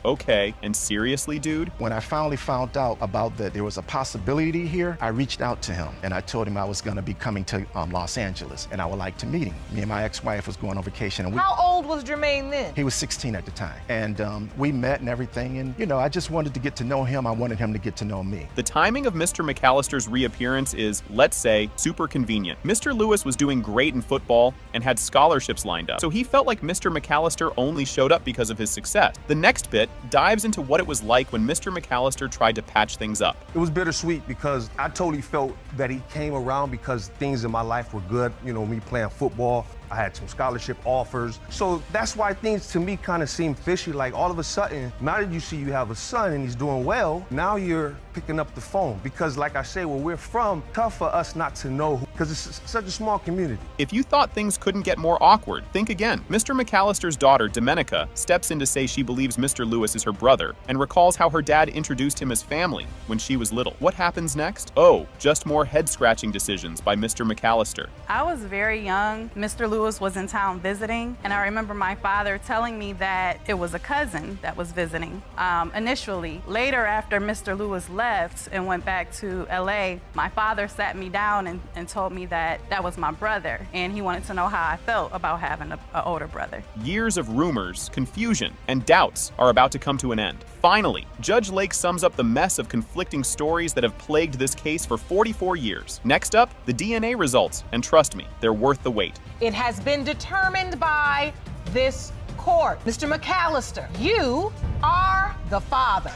okay, and seriously, dude? When I finally found out about that there was a possibility here, I reached out to him and I told him I was gonna be coming to Los Angeles and I would like to meet him. Me and my ex-wife was going on vacation. And How old was Jermaine then? He was 16 at the time. And we met and everything. And, you know, I just wanted to get to know him. I wanted him to get to know me. The timing of Mr. McAllister's reappearance is, let's say, super convenient. Mr. Lewis was doing great in football and had scholarships lined up. So he felt like Mr. McAllister only showed up because of his success. The next bit dives into what it was like when Mr. McAllister tried to patch things up. It was bittersweet because I totally felt that he came around because things in my life were good. You know, me playing football, I had some scholarship offers. So that's why things to me kind of seem fishy. Like all of a sudden, now that you see you have a son and he's doing well, now you're picking up the phone. Because like I say, where we're from, tough for us not to know who because it's such a small community. If you thought things couldn't get more awkward, think again. Mr. McAllister's daughter, Domenica, steps in to say she believes Mr. Lewis is her brother and recalls how her dad introduced him as family when she was little. What happens next? Oh, just more head-scratching decisions by Mr. McAllister. I was very young. Mr. Lewis was in town visiting, and I remember my father telling me that it was a cousin that was visiting initially. Later, after Mr. Lewis left and went back to LA, my father sat me down and told me that that was my brother, and he wanted to know how I felt about having an older brother. Years of rumors, confusion, and doubts are about to come to an end. Finally, Judge Lake sums up the mess of conflicting stories that have plagued this case for 44 years. Next up, the DNA results, and trust me, they're worth the wait. It has been determined by this court. Mr. McAllister, you are the father.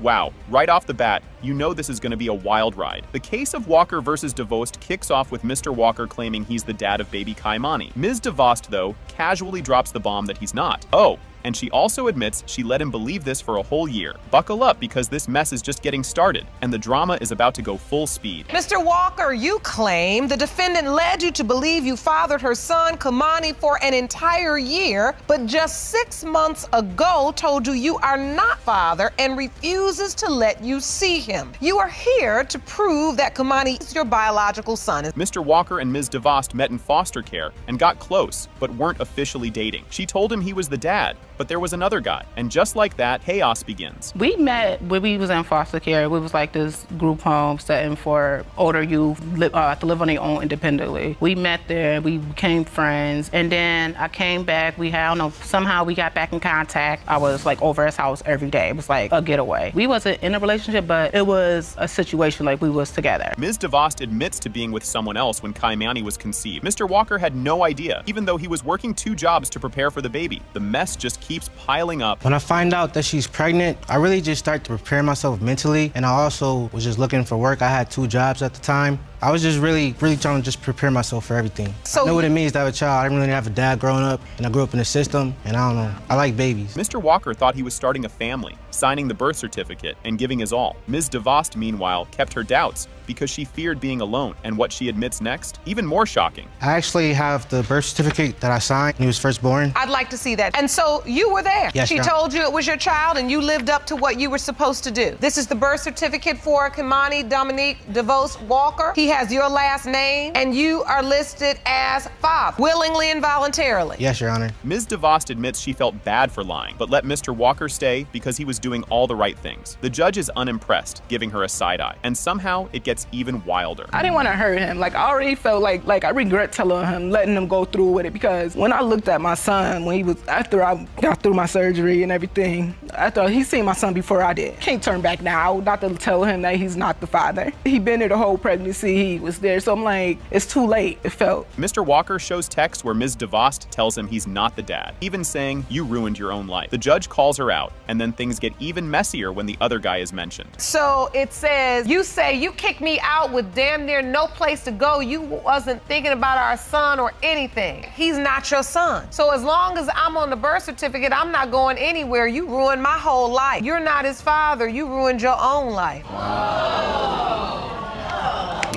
Wow, right off the bat, you know this is going to be a wild ride. The case of Walker versus DeVost kicks off with Mr. Walker claiming he's the dad of baby Kaimani. Ms. DeVost, though, casually drops the bomb that he's not. Oh, and she also admits she let him believe this for a whole year. Buckle up, because this mess is just getting started, and the drama is about to go full speed. Mr. Walker, you claim the defendant led you to believe you fathered her son, Kamani, for an entire year, but just 6 months ago told you are not father and refuses to let you see him. You are here to prove that Kamani is your biological son. Mr. Walker and Ms. DeVost met in foster care and got close, but weren't officially dating. She told him he was the dad, but there was another guy, and just like that, chaos begins. We met when we was in foster care. We was like this group home setting for older youth to live on their own independently. We met there, we became friends, and then I came back. Somehow we got back in contact. I was like over his house every day. It was like a getaway. We wasn't in a relationship, but it was a situation like we was together. Ms. DeVost admits to being with someone else when Kaimani was conceived. Mr. Walker had no idea, even though he was working 2 jobs to prepare for the baby. The mess just keeps piling up. When I find out that she's pregnant, I really just start to prepare myself mentally, and I also was just looking for work. I had 2 jobs at the time. I was just really trying to just prepare myself for everything. I know what it means to have a child. I didn't really have a dad growing up, and I grew up in the system, and I don't know. I like babies. Mr. Walker thought he was starting a family, signing the birth certificate and giving his all. Ms. DeVost, meanwhile, kept her doubts because she feared being alone. And what she admits next, even more shocking. I actually have the birth certificate that I signed when he was first born. I'd like to see that. And so you were there. Yes, she told you it was your child, and you lived up to what you were supposed to do. This is the birth certificate for Kamani Dominique DeVost Walker. He has your last name, and you are listed as father, willingly and voluntarily. Yes, Your Honor. Ms. DeVost admits she felt bad for lying, but let Mr. Walker stay because he was doing all the right things. The judge is unimpressed, giving her a side eye, and somehow it gets even wilder. I didn't want to hurt him. Like, I already felt like I regret letting him go through with it, because when I looked at my son, after I got through my surgery and everything, I thought he seen my son before I did. Can't turn back now, not to tell him that he's not the father. He been there the whole pregnancy, he was there, so I'm like, it's too late, it felt. Mr. Walker shows text where Ms. DeVost tells him he's not the dad, even saying, you ruined your own life. The judge calls her out, and then things get even messier when the other guy is mentioned. So it says, you say you kicked me out with damn near no place to go. You wasn't thinking about our son or anything. He's not your son. So as long as I'm on the birth certificate, I'm not going anywhere. You ruined my whole life. You're not his father. You ruined your own life.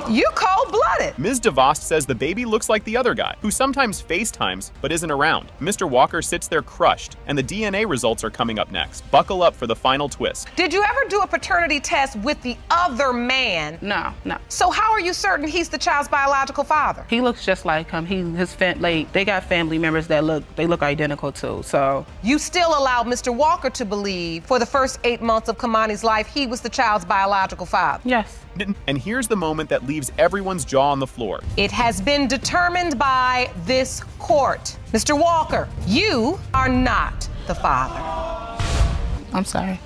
You cold-blooded. Ms. DeVost says the baby looks like the other guy, who sometimes FaceTimes but isn't around. Mr. Walker sits there crushed, and the DNA results are coming up next. Buckle up for the final twist. Did you ever do a paternity test with the other man? No. So how are you certain he's the child's biological father? He looks just like him. They got family members that look identical too, so. You still allowed Mr. Walker to believe for the first 8 months of Kamani's life he was the child's biological father? Yes. And here's the moment that leaves everyone's jaw on the floor. It has been determined by this court. Mr. Walker, you are not the father. I'm sorry.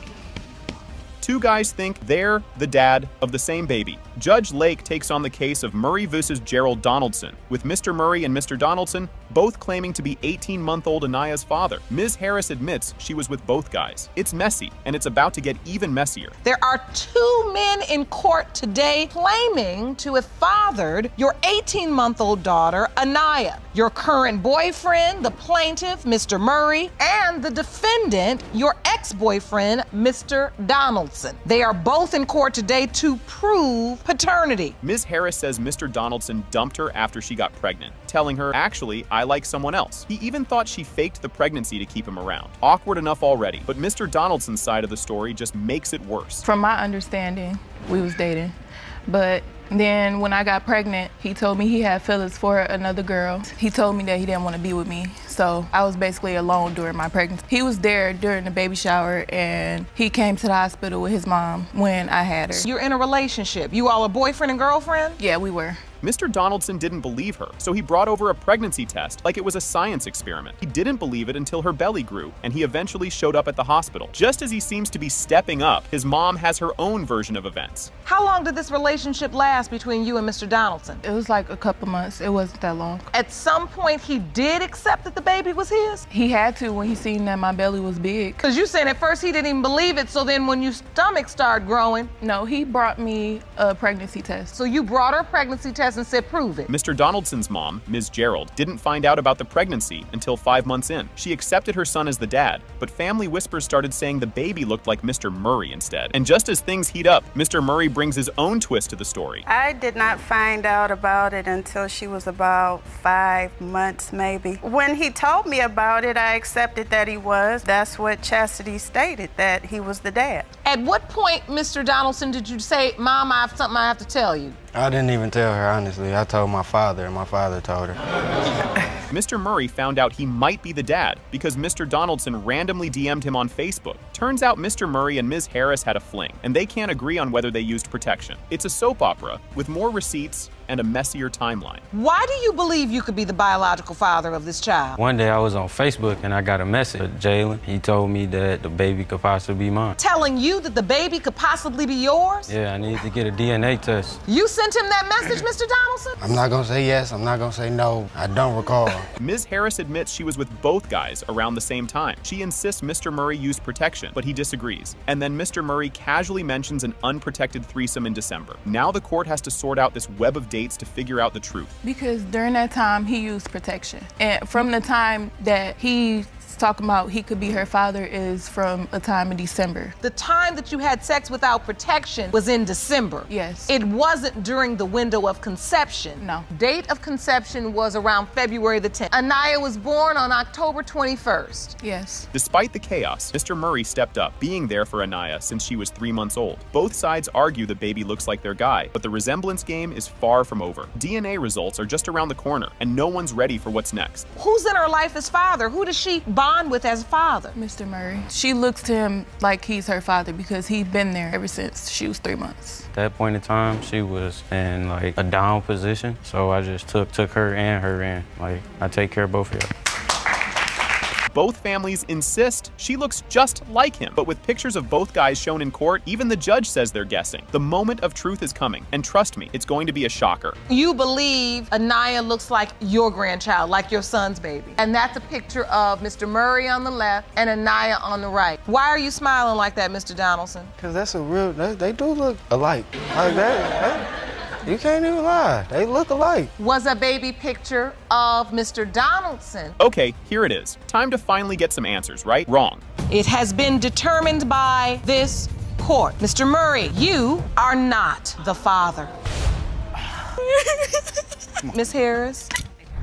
2 guys think they're the dad of the same baby. Judge Lake takes on the case of Murray versus Gerald Donaldson, with Mr. Murray and Mr. Donaldson both claiming to be 18-month-old Anaya's father. Ms. Harris admits she was with both guys. It's messy, and it's about to get even messier. There are 2 men in court today claiming to have fathered your 18-month-old daughter, Anaya. Your current boyfriend, the plaintiff, Mr. Murray, and the defendant, your ex-boyfriend, Mr. Donaldson. They are both in court today to prove paternity. Ms. Harris says Mr. Donaldson dumped her after she got pregnant, telling her, actually, I like someone else. He even thought she faked the pregnancy to keep him around. Awkward enough already, but Mr. Donaldson's side of the story just makes it worse. From my understanding, we was dating, but then when I got pregnant, he told me he had feelings for another girl. He told me that he didn't want to be with me, so I was basically alone during my pregnancy. He was there during the baby shower, and he came to the hospital with his mom when I had her. You're in a relationship. You all a boyfriend and girlfriend? Yeah, we were. Mr. Donaldson didn't believe her, so he brought over a pregnancy test like it was a science experiment. He didn't believe it until her belly grew, and he eventually showed up at the hospital. Just as he seems to be stepping up, his mom has her own version of events. How long did this relationship last between you and Mr. Donaldson? It was like a couple months. It wasn't that long. At some point, he did accept that the baby was his? He had to when he seen that my belly was big. Because you said at first he didn't even believe it, so then when your stomach started growing. No, he brought me a pregnancy test. So you brought her a pregnancy test and said, prove it. Mr. Donaldson's mom, Ms. Gerald, didn't find out about the pregnancy until 5 months in. She accepted her son as the dad, but family whispers started saying the baby looked like Mr. Murray instead. And just as things heat up, Mr. Murray brings his own twist to the story. I did not find out about it until she was about 5 months, maybe. When he told me about it, I accepted that he was. That's what Chastity stated, that he was the dad. At what point, Mr. Donaldson, did you say, Mom, I have something I have to tell you? I didn't even tell her, honestly. I told my father, and my father told her. Mr. Murray found out he might be the dad because Mr. Donaldson randomly DM'd him on Facebook. Turns out Mr. Murray and Ms. Harris had a fling, and they can't agree on whether they used protection. It's a soap opera with more receipts and a messier timeline. Why do you believe you could be the biological father of this child? One day I was on Facebook and I got a message with Jalen. He told me that the baby could possibly be mine. Telling you that the baby could possibly be yours? Yeah, I need to get a DNA test. You sent him that message, Mr. Donaldson? I'm not gonna say yes, I'm not gonna say no. I don't recall. Ms. Harris admits she was with both guys around the same time. She insists Mr. Murray used protection, but he disagrees. And then Mr. Murray casually mentions an unprotected threesome in December. Now the court has to sort out this web of dates to figure out the truth. Because during that time, he used protection. And from the time that he's talking about he could be her father is from a time in December. The time that you had sex without protection was in December. Yes. It wasn't during the window of conception. No. Date of conception was around February the 10th. Anaya was born on October 21st. Yes. Despite the chaos, Mr. Murray stepped up, being there for Anaya since she was 3 months old. Both sides argue the baby looks like their guy, but the resemblance game is far from over. DNA results are just around the corner, and no one's ready for what's next. Who's in her life as father? Who does she bond with as father? Mr. Murray. She looks to him like he's her father because he's been there ever since she was 3 months. At that point in time, she was in like a down position, so I just took her in. Like, I take care of both of y'all. Both families insist she looks just like him, but with pictures of both guys shown in court, even the judge says they're guessing. The moment of truth is coming, and trust me, it's going to be a shocker. You believe Anaya looks like your grandchild, like your son's baby. And that's a picture of Mr. Murray on the left and Anaya on the right. Why are you smiling like that, Mr. Donaldson? Because that's a real, they do look alike. Like that. You can't even lie. They look alike. Was a baby picture of Mr. Donaldson. Okay, here it is. Time to finally get some answers, right? Wrong. It has been determined by this court. Mr. Murray, you are not the father. Miss Harris?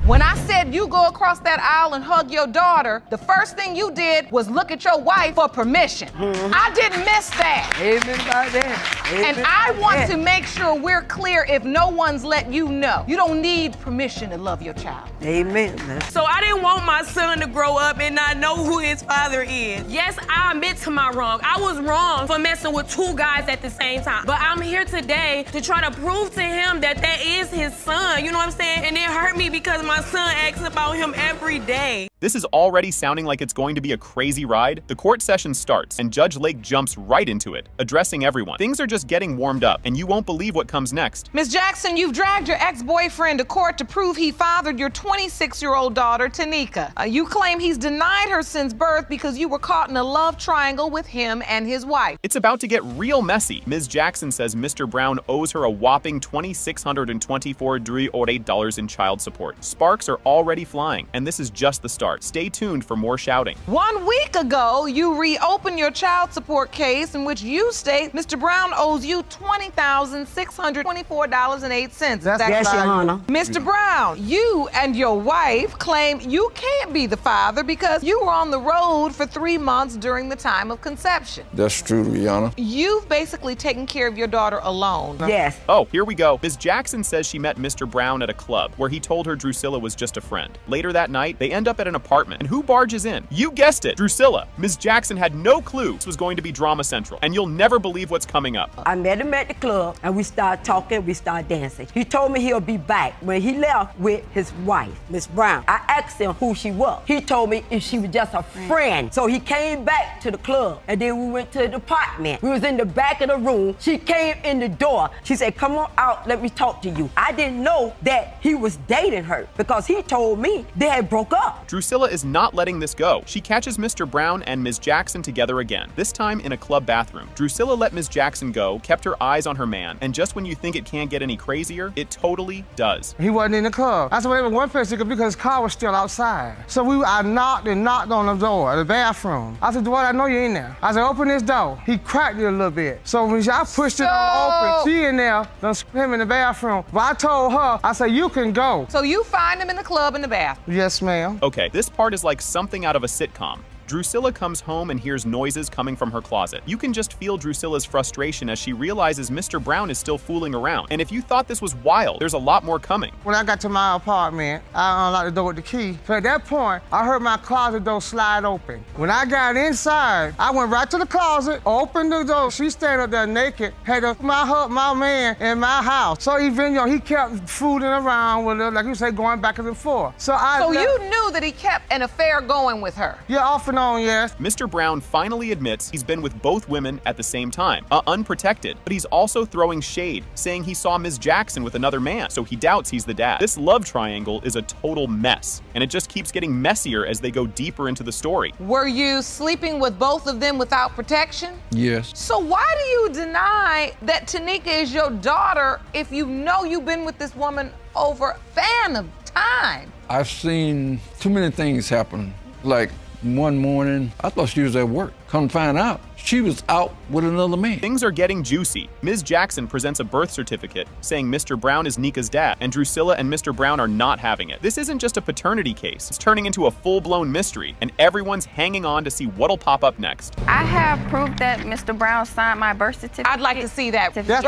When I said you go across that aisle and hug your daughter, the first thing you did was look at your wife for permission. I didn't miss that. Amen by that. And I want to make sure we're clear if no one's let you know. You don't need permission to love your child. Amen. So I didn't want my son to grow up and not know who his father is. Yes, I admit to my wrong. I was wrong for messing with 2 guys at the same time. But I'm here today to try to prove to him that that is his son. You know what I'm saying? And it hurt me because my son asks about him every day. This is already sounding like it's going to be a crazy ride. The court session starts, and Judge Lake jumps right into it, addressing everyone. Things are just getting warmed up, and you won't believe what comes next. Ms. Jackson, you've dragged your ex-boyfriend to court to prove he fathered your 26-year-old daughter, Tanika. You claim he's denied her since birth because you were caught in a love triangle with him and his wife. It's about to get real messy. Ms. Jackson says Mr. Brown owes her a whopping $2,624 in child support. Sparks are already flying, and this is just the start. Stay tuned for more shouting. 1 week ago, you reopened your child support case in which you state Mr. Brown owes you $20,624.08. Yes, Your Honor. Mr. Brown, you and your wife claim you can't be the father because you were on the road for 3 months during the time of conception. That's true, Your Honor. You've basically taken care of your daughter alone. Yes. Oh, here we go. Ms. Jackson says she met Mr. Brown at a club where he told her Drusilla was just a friend. Later that night, they end up at an apartment. And who barges in? You guessed it, Drusilla. Ms. Jackson had no clue this was going to be drama central, and you'll never believe what's coming up. I met him at the club, and we started talking, we started dancing. He told me he'll be back. When he left with his wife, Miss Brown, I asked him who she was. He told me if she was just a friend. So he came back to the club, and then we went to the apartment. We was in the back of the room. She came in the door. She said, come on out, let me talk to you. I didn't know that he was dating her because he told me they had broke up. Drusilla is not letting this go. She catches Mr. Brown and Ms. Jackson together again, this time in a club bathroom. Drusilla let Ms. Jackson go, kept her eyes on her man, and just when you think it can't get any crazier, it totally does. He wasn't in the club. I said, well, there was one place because his car was still outside. So I knocked on the door of the bathroom. I said, Dwight, I know you're in there. I said, open this door. He cracked it a little bit. So when I pushed it open, she in there, done him in the bathroom. But I told her, I said, you can go. So you find him in the club in the bathroom? Yes, ma'am. Okay, this part is like something out of a sitcom. Drusilla comes home and hears noises coming from her closet. You can just feel Drusilla's frustration as she realizes Mr. Brown is still fooling around. And if you thought this was wild, there's a lot more coming. When I got to my apartment, I unlocked the door with the key. So at that point, I heard my closet door slide open. When I got inside, I went right to the closet, opened the door. She standing up there naked, had my man in my house. So even, he kept fooling around with her, like you say, going back and forth. So you knew that he kept an affair going with her? Yeah, off and on, yes. Mr. Brown finally admits he's been with both women at the same time, unprotected, but he's also throwing shade, saying he saw Ms. Jackson with another man, so he doubts he's the dad. This love triangle is a total mess, and it just keeps getting messier as they go deeper into the story. Were you sleeping with both of them without protection? Yes. So why do you deny that Tanika is your daughter if you know you've been with this woman over a span of time? I've seen too many things happen. Like one morning, I thought she was at work. Come to find out, she was out with another man. Things are getting juicy. Ms. Jackson presents a birth certificate saying Mr. Brown is Nika's dad, and Drusilla and Mr. Brown are not having it. This isn't just a paternity case. It's turning into a full-blown mystery, and everyone's hanging on to see what'll pop up next. I have proof that Mr. Brown signed my birth certificate. I'd like to see that. That's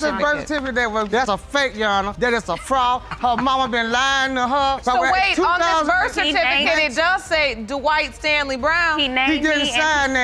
a birth certificate. That's a fake, Your Honor. That is a fraud. Her mama been lying to her. So wait, on this birth certificate, it does say Dwight Stanley Brown. He named me and he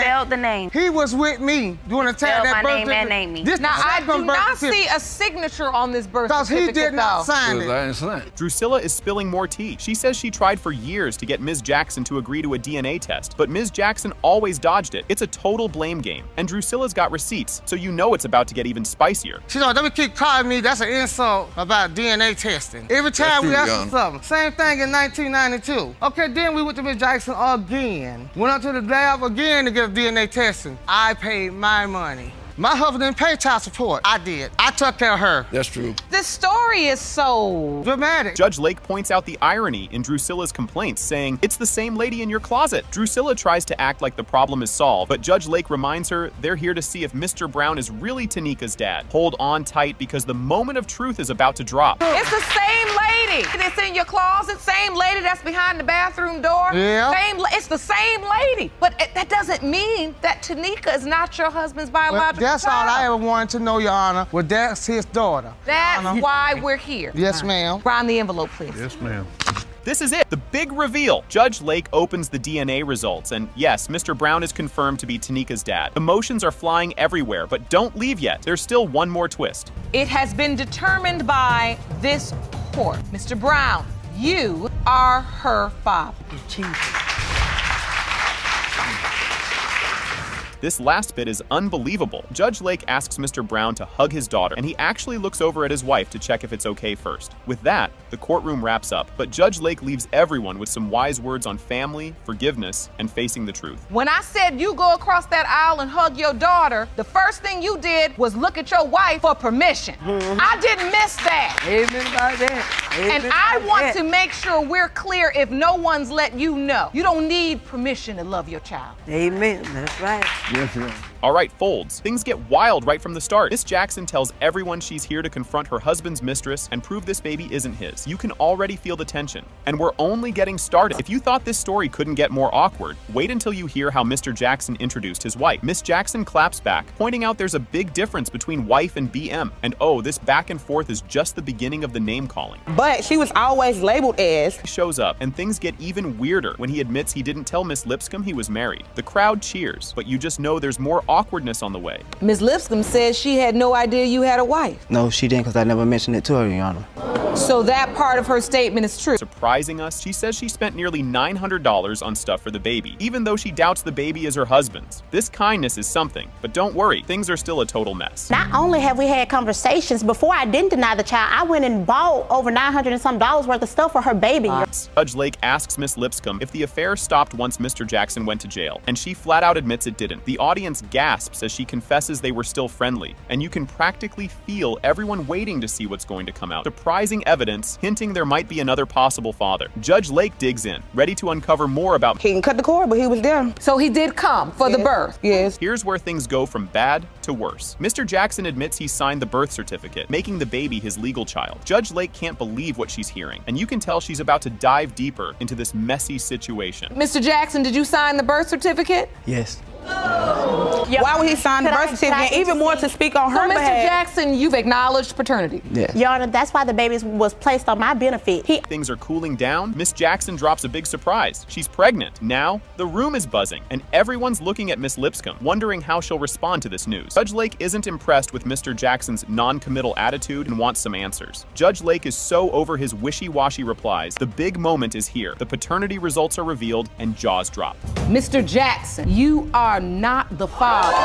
spelled the name. He was with me during the time that birth certificate. And named me. Now, I do not see a signature on this birth certificate, because he did not sign it. Drusilla is spilling more tea. She says she tried for years to get Ms. Jackson to agree to a DNA test, but Ms. Jackson always dodged it. It's a total blame game, and Drusilla's got receipts, so you know it's about to get even spicier. She don't ever keep calling me. That's an insult about DNA testing. Every time we ask for something. Same thing in 1992. Okay, then we went to Ms. Jackson again. Went up to the lab again to get a DNA testing. I paid my money. My husband didn't pay child support. I did. I took care of her. That's true. This story is so dramatic. Judge Lake points out the irony in Drusilla's complaints, saying, it's the same lady in your closet. Drusilla tries to act like the problem is solved, but Judge Lake reminds her they're here to see if Mr. Brown is really Tanika's dad. Hold on tight because the moment of truth is about to drop. It's the same lady that's in your closet, same lady that's behind the bathroom door. Yeah. It's the same lady. But that doesn't mean that Tanika is not your husband's biological That's all I ever wanted to know, Your Honor. Well, that's his daughter. That's why we're here. Yes, ma'am. Round the envelope, please. Yes, ma'am. This is it, the big reveal. Judge Lake opens the DNA results, and yes, Mr. Brown is confirmed to be Tanika's dad. Emotions are flying everywhere, but don't leave yet. There's still one more twist. It has been determined by this court. Mr. Brown, You are her father. This last bit is unbelievable. Judge Lake asks Mr. Brown to hug his daughter, and he actually looks over at his wife to check if it's okay first. With that, the courtroom wraps up, but Judge Lake leaves everyone with some wise words on family, forgiveness, and facing the truth. When I said you go across that aisle and hug your daughter, the first thing you did was look at your wife for permission. I didn't miss that. Amen about that. Amen And I about want that. to make sure we're clear if no one's let you know. You don't need permission to love your child. Amen. That's right. Yes, ma'am. All right, Folds. Things get wild right from the start. Miss Jackson tells everyone she's here to confront her husband's mistress and prove this baby isn't his. You can already feel the tension. And we're only getting started. If you thought this story couldn't get more awkward, wait until you hear how Mr. Jackson introduced his wife. Miss Jackson claps back, pointing out there's a big difference between wife and BM. And oh, this back and forth is just the beginning of the name calling. But she was always labeled as. He shows up, and things get even weirder when he admits he didn't tell Miss Lipscomb he was married. The crowd cheers, but you just know there's more awkwardness on the way. Ms. Lipscomb says she had no idea you had a wife. No, she didn't, because I never mentioned it to her, Your Honor. So that part of her statement is true. Surprising us, she says she spent nearly $900 on stuff for the baby, even though she doubts the baby is her husband's. This kindness is something, but don't worry, things are still a total mess. Not only have we had conversations, before I didn't deny the child, I went and bought over $900 and some worth of stuff for her baby. Judge Lake asks Miss Lipscomb if the affair stopped once Mr. Jackson went to jail, and she flat out admits it didn't. The audience gasps as she confesses they were still friendly, and you can practically feel everyone waiting to see what's going to come out. Surprising evidence hinting there might be another possible father. Judge Lake digs in, ready to uncover more about. He can cut the cord, but he was there. So he did come for the birth. Yes. Here's where things go from bad to worse. Mr. Jackson admits he signed the birth certificate, making the baby his legal child. Judge Lake can't believe what she's hearing, and you can tell she's about to dive deeper into this messy situation. Mr. Jackson, did you sign the birth certificate? Yes. Why would he sign the birth certificate? Even more to speak on her Mr. behalf. Jackson, you've acknowledged paternity. Yes. Your Honor, that's why the baby was placed on my benefit. Things are cooling down. Miss Jackson drops a big surprise. She's pregnant. Now, the room is buzzing, and everyone's looking at Miss Lipscomb, wondering how she'll respond to this news. Judge Lake isn't impressed with Mr. Jackson's non-committal attitude and wants some answers. Judge Lake is so over his wishy-washy replies. The big moment is here. The paternity results are revealed, and jaws drop. Mr. Jackson, you are not the father.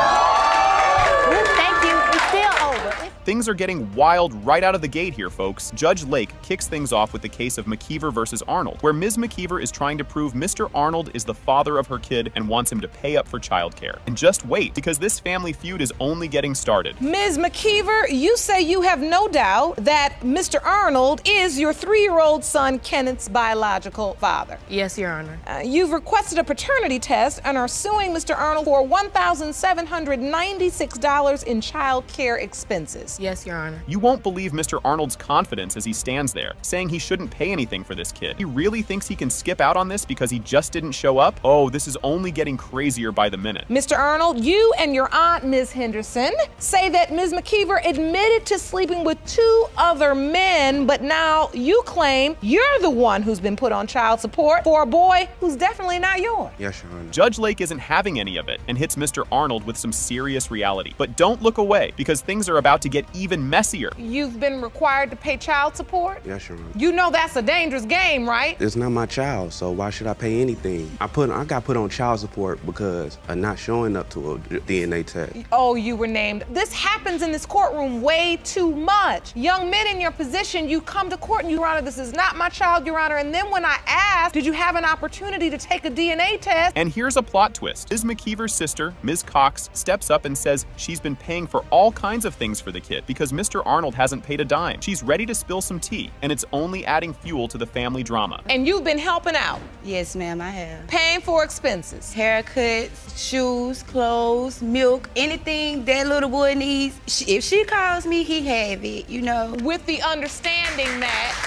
Thank you. It's still over. Things are getting wild right out of the gate here, folks. Judge Lake kicks things off with the case of McKeever versus Arnold, where Ms. McKeever is trying to prove Mr. Arnold is the father of her kid and wants him to pay up for childcare. And just wait, because this family feud is only getting started. Ms. McKeever, you say you have no doubt that Mr. Arnold is your 3-year-old son Kenneth's biological father. Yes, Your Honor. You've requested a paternity test and are suing Mr. Arnold for $1,796 in child care expenses. Yes, Your Honor. You won't believe Mr. Arnold's confidence as he stands there, saying he shouldn't pay anything for this kid. He really thinks he can skip out on this because he just didn't show up? Oh, this is only getting crazier by the minute. Mr. Arnold, you and your aunt, Ms. Henderson, say that Ms. McKeever admitted to sleeping with 2 other men, but now you claim you're the one who's been put on child support for a boy who's definitely not yours. Yes, Your Honor. Judge Lake isn't having any of it and hits Mr. Arnold with some serious reality. But don't look away, because things are about to get even messier. You've been required to pay child support? Yes, Your Honor. You know that's a dangerous game, right? It's not my child, so why should I pay anything? I got put on child support because of not showing up to a DNA test. Oh, you were named. This happens in this courtroom way too much. Young men in your position, you come to court and Your Honor, this is not my child, Your Honor. And then when I ask, did you have an opportunity to take a DNA test? And here's a plot twist. Ms. McKeever's sister, Ms. Cox, steps up and says she's been paying for all kinds of things for the kid because Mr. Arnold hasn't paid a dime. She's ready to spill some tea, and it's only adding fuel to the family drama. And you've been helping out. Yes, ma'am, I have. Paying for expenses. Haircuts, shoes, clothes, milk, anything that little boy needs. If she calls me, he have it, you know. With the understanding that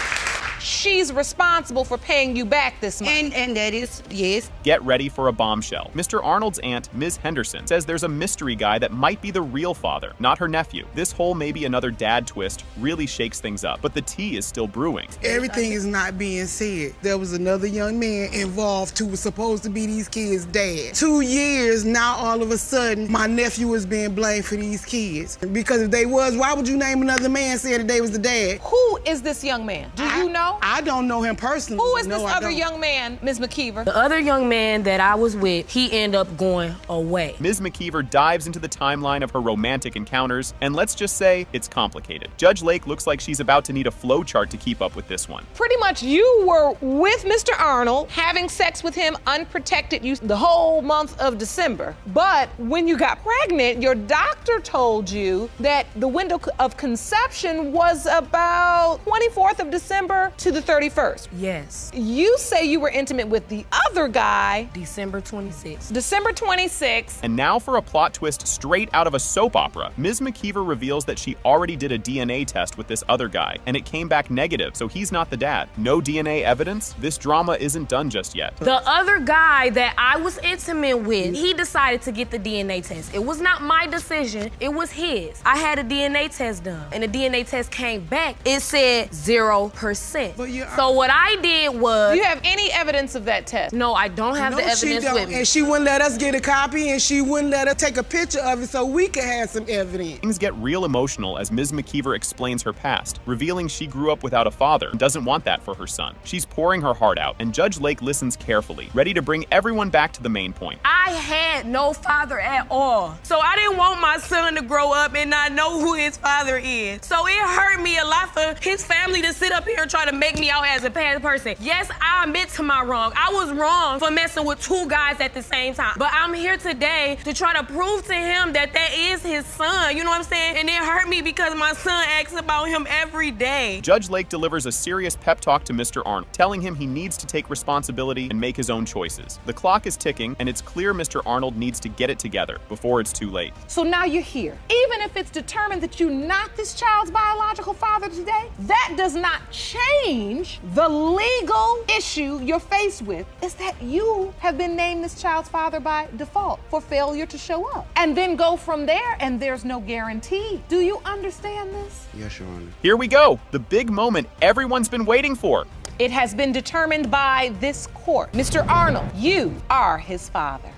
she's responsible for paying you back this month. And that is, yes. Get ready for a bombshell. Mr. Arnold's aunt, Ms. Henderson, says there's a mystery guy that might be the real father, not her nephew. This whole maybe another dad twist really shakes things up, but the tea is still brewing. Everything is not being said. There was another young man involved who was supposed to be these kids' dad. 2 years, now all of a sudden, my nephew is being blamed for these kids. Because if they was, why would you name another man saying that they was the dad? Who is this young man? Do you know? know? I don't know him personally. Who is No, this I other don't. young man, Ms. McKeever? The other young man that I was with, he ended up going away. Ms. McKeever dives into the timeline of her romantic encounters, and let's just say it's complicated. Judge Lake looks like she's about to need a flowchart to keep up with this one. Pretty much you were with Mr. Arnold, having sex with him unprotected the whole month of December. But when you got pregnant, your doctor told you that the window of conception was about 24th of December to the 31st. Yes. You say you were intimate with the other guy December 26th. December 26th. And now for a plot twist straight out of a soap opera. Ms. McKeever reveals that she already did a DNA test with this other guy, and it came back negative, so he's not the dad. No DNA evidence? This drama isn't done just yet. The other guy that I was intimate with, he decided to get the DNA test. It was not my decision, it was his. I had a DNA test done, and the DNA test came back. It said 0%. So what I did was... Do you have any evidence of that test? No, I don't have the she evidence don't. with me. And she wouldn't let us get a copy, and she wouldn't let us take a picture of it so we could have some evidence. Things get real emotional as Ms. McKeever explains her past, revealing she grew up without a father and doesn't want that for her son. She's pouring her heart out, and Judge Lake listens carefully, ready to bring everyone back to the main point. I had no father at all. So I didn't want my son to grow up and not know who his father is. So it hurt me a lot for his family to sit up here and try to make me out as a bad person. Yes, I admit to my wrong. I was wrong for messing with two guys at the same time. But I'm here today to try to prove to him that that is his son. You know what I'm saying? And it hurt me because my son asks about him every day. Judge Lake delivers a serious pep talk to Mr. Arnold, telling him he needs to take responsibility and make his own choices. The clock is ticking, and it's clear Mr. Arnold needs to get it together before it's too late. So now you're here. Even if it's determined that you're not this child's biological father today, that does not change the legal issue you're faced with, is that you have been named this child's father by default for failure to show up. And then go from there, and there's no guarantee. Do you understand this? Yes, Your Honor. Here we go, the big moment everyone's been waiting for. It has been determined by this court. Mr. Arnold, you are his father.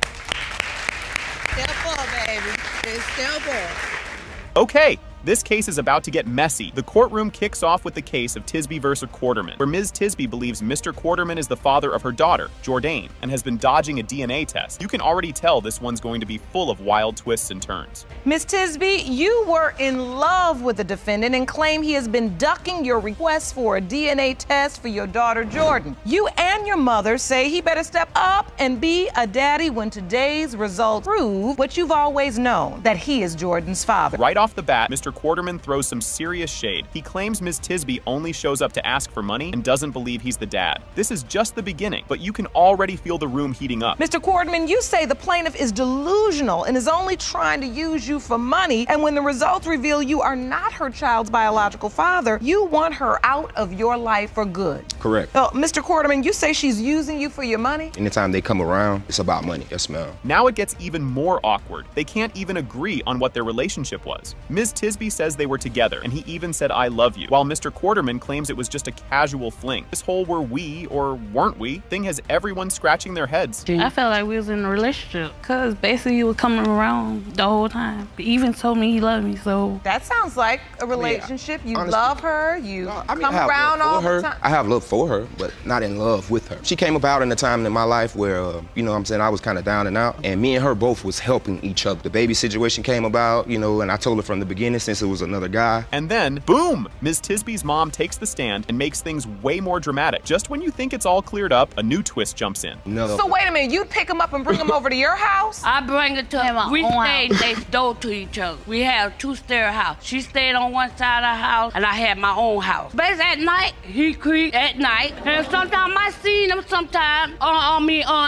Step up, baby. Just step up. Okay, this case is about to get messy. The courtroom kicks off with the case of Tisby versus Quarterman, where Ms. Tisby believes Mr. Quarterman is the father of her daughter, Jordan, and has been dodging a DNA test. You can already tell this one's going to be full of wild twists and turns. Ms. Tisby, you were in love with the defendant and claim he has been ducking your request for a DNA test for your daughter, Jordan. You and your mother say he better step up and be a daddy when today's results prove what you've always known, that he is Jordan's father. Right off the bat, Mr. Quarterman throws some serious shade. He claims Ms. Tisby only shows up to ask for money and doesn't believe he's the dad. This is just the beginning, but you can already feel the room heating up. Mr. Quarterman, you say the plaintiff is delusional and is only trying to use you for money, and when the results reveal you are not her child's biological father, you want her out of your life for good. Correct. Mr. Quarterman, you say she's using you for your money? Anytime they come around, it's about money. Yes, ma'am. Now it gets even more awkward. They can't even agree on what their relationship was. Ms. Tisby says they were together, and he even said, "I love you," while Mr. Quarterman claims it was just a casual fling. This whole "were we or weren't we" thing has everyone scratching their heads. I felt like we was in a relationship, because basically he was coming around the whole time. He even told me he loved me, so. That sounds like a relationship. You honestly, love her, you come I have around love all for her. the time. I have love for her, but not in love with her. She came about in a time in my life where, you know what I'm saying, I was kind of down and out, and me and her both was helping each other. The baby situation came about, you know, and I told her from the beginning, since it was another guy. And then, boom! Ms. Tisby's mom takes the stand and makes things way more dramatic. Just when you think it's all cleared up, a new twist jumps in. No. So wait a minute, you'd pick him up and bring him over to your house? I bring it to him. We stayed next door to each other. We had a two-stair house. She stayed on one side of the house, and I had my own house. Basically, at night, he creep at night, and sometimes I seen him sometime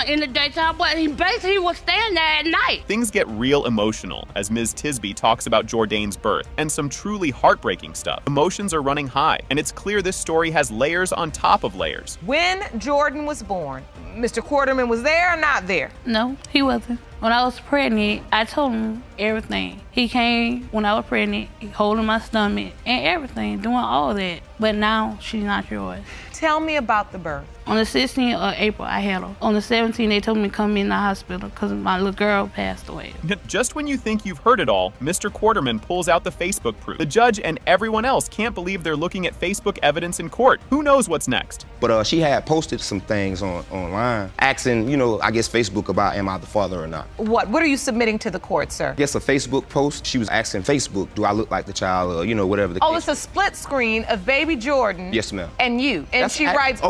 in the daytime, but he basically was staying there at night. Things get real emotional as Ms. Tisby talks about Jordan's birth and some truly heartbreaking stuff. Emotions are running high, and it's clear this story has layers on top of layers. When Jordan was born, Mr. Quarterman was there or not there? No, he wasn't. When I was pregnant, I told him everything. He came when I was pregnant, holding my stomach and everything, doing all that. But now she's not yours. Tell me about the birth. On the 16th of April, I had her. On the 17th, they told me to come in the hospital because my little girl passed away. Just when you think you've heard it all, Mr. Quarterman pulls out the Facebook proof. The judge and everyone else can't believe they're looking at Facebook evidence in court. Who knows what's next? But she had posted some things online asking, I guess Facebook about am I the father or not. What are you submitting to the court, sir? I guess a Facebook post. She was asking Facebook, do I look like the child or, whatever the case. It's a split screen of baby Jordan. Yes, ma'am. And you. And she writes,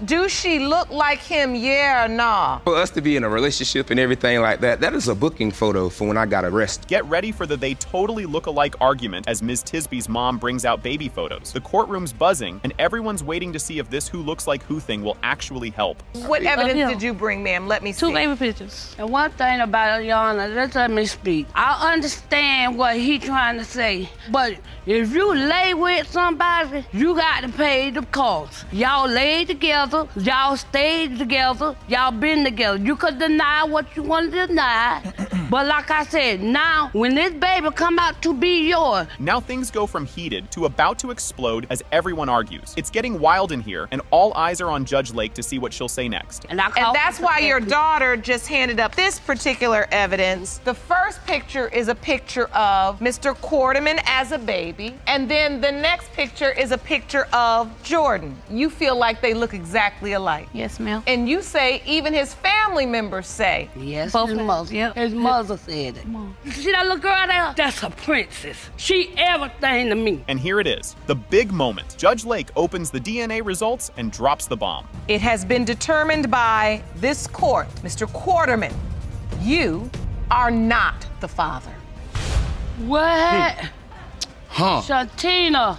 do she look like him, yeah or nah? For us to be in a relationship and everything like that, that is a booking photo for when I got arrested. Get ready for the they totally look alike argument as Ms. Tisby's mom brings out baby photos. The courtroom's buzzing, and everyone's waiting to see if this who looks like who thing will actually help. What evidence did you bring, ma'am? Let me see. 2 baby pictures. And one thing about it, Your Honor, just let me speak. I understand what he trying to say, but if you lay with somebody, you got to pay the cost. Y'all laid together, y'all stayed together, y'all been together. You could deny what you want to deny, but like I said, now when this baby come out to be yours. Now things go from heated to about to explode as everyone argues. It's getting wild in here, and all eyes are on Judge Lake to see what she'll say next. And that's why your daughter just handed up this particular evidence. The first picture is a picture of Mr. Quarterman as a baby, and then the next picture is a picture of Jordan. You feel like they look exactly alike. Yes, ma'am. And you say even his family members say. Yes, both his mother. Yep. His mother said it. You see that little girl there? That's a princess. She everything to me. And here it is, the big moment. Judge Lake opens the DNA results and drops the bomb. It has been determined by this court, Mr. Quarterman, you are not the father. What? Huh. Shantina.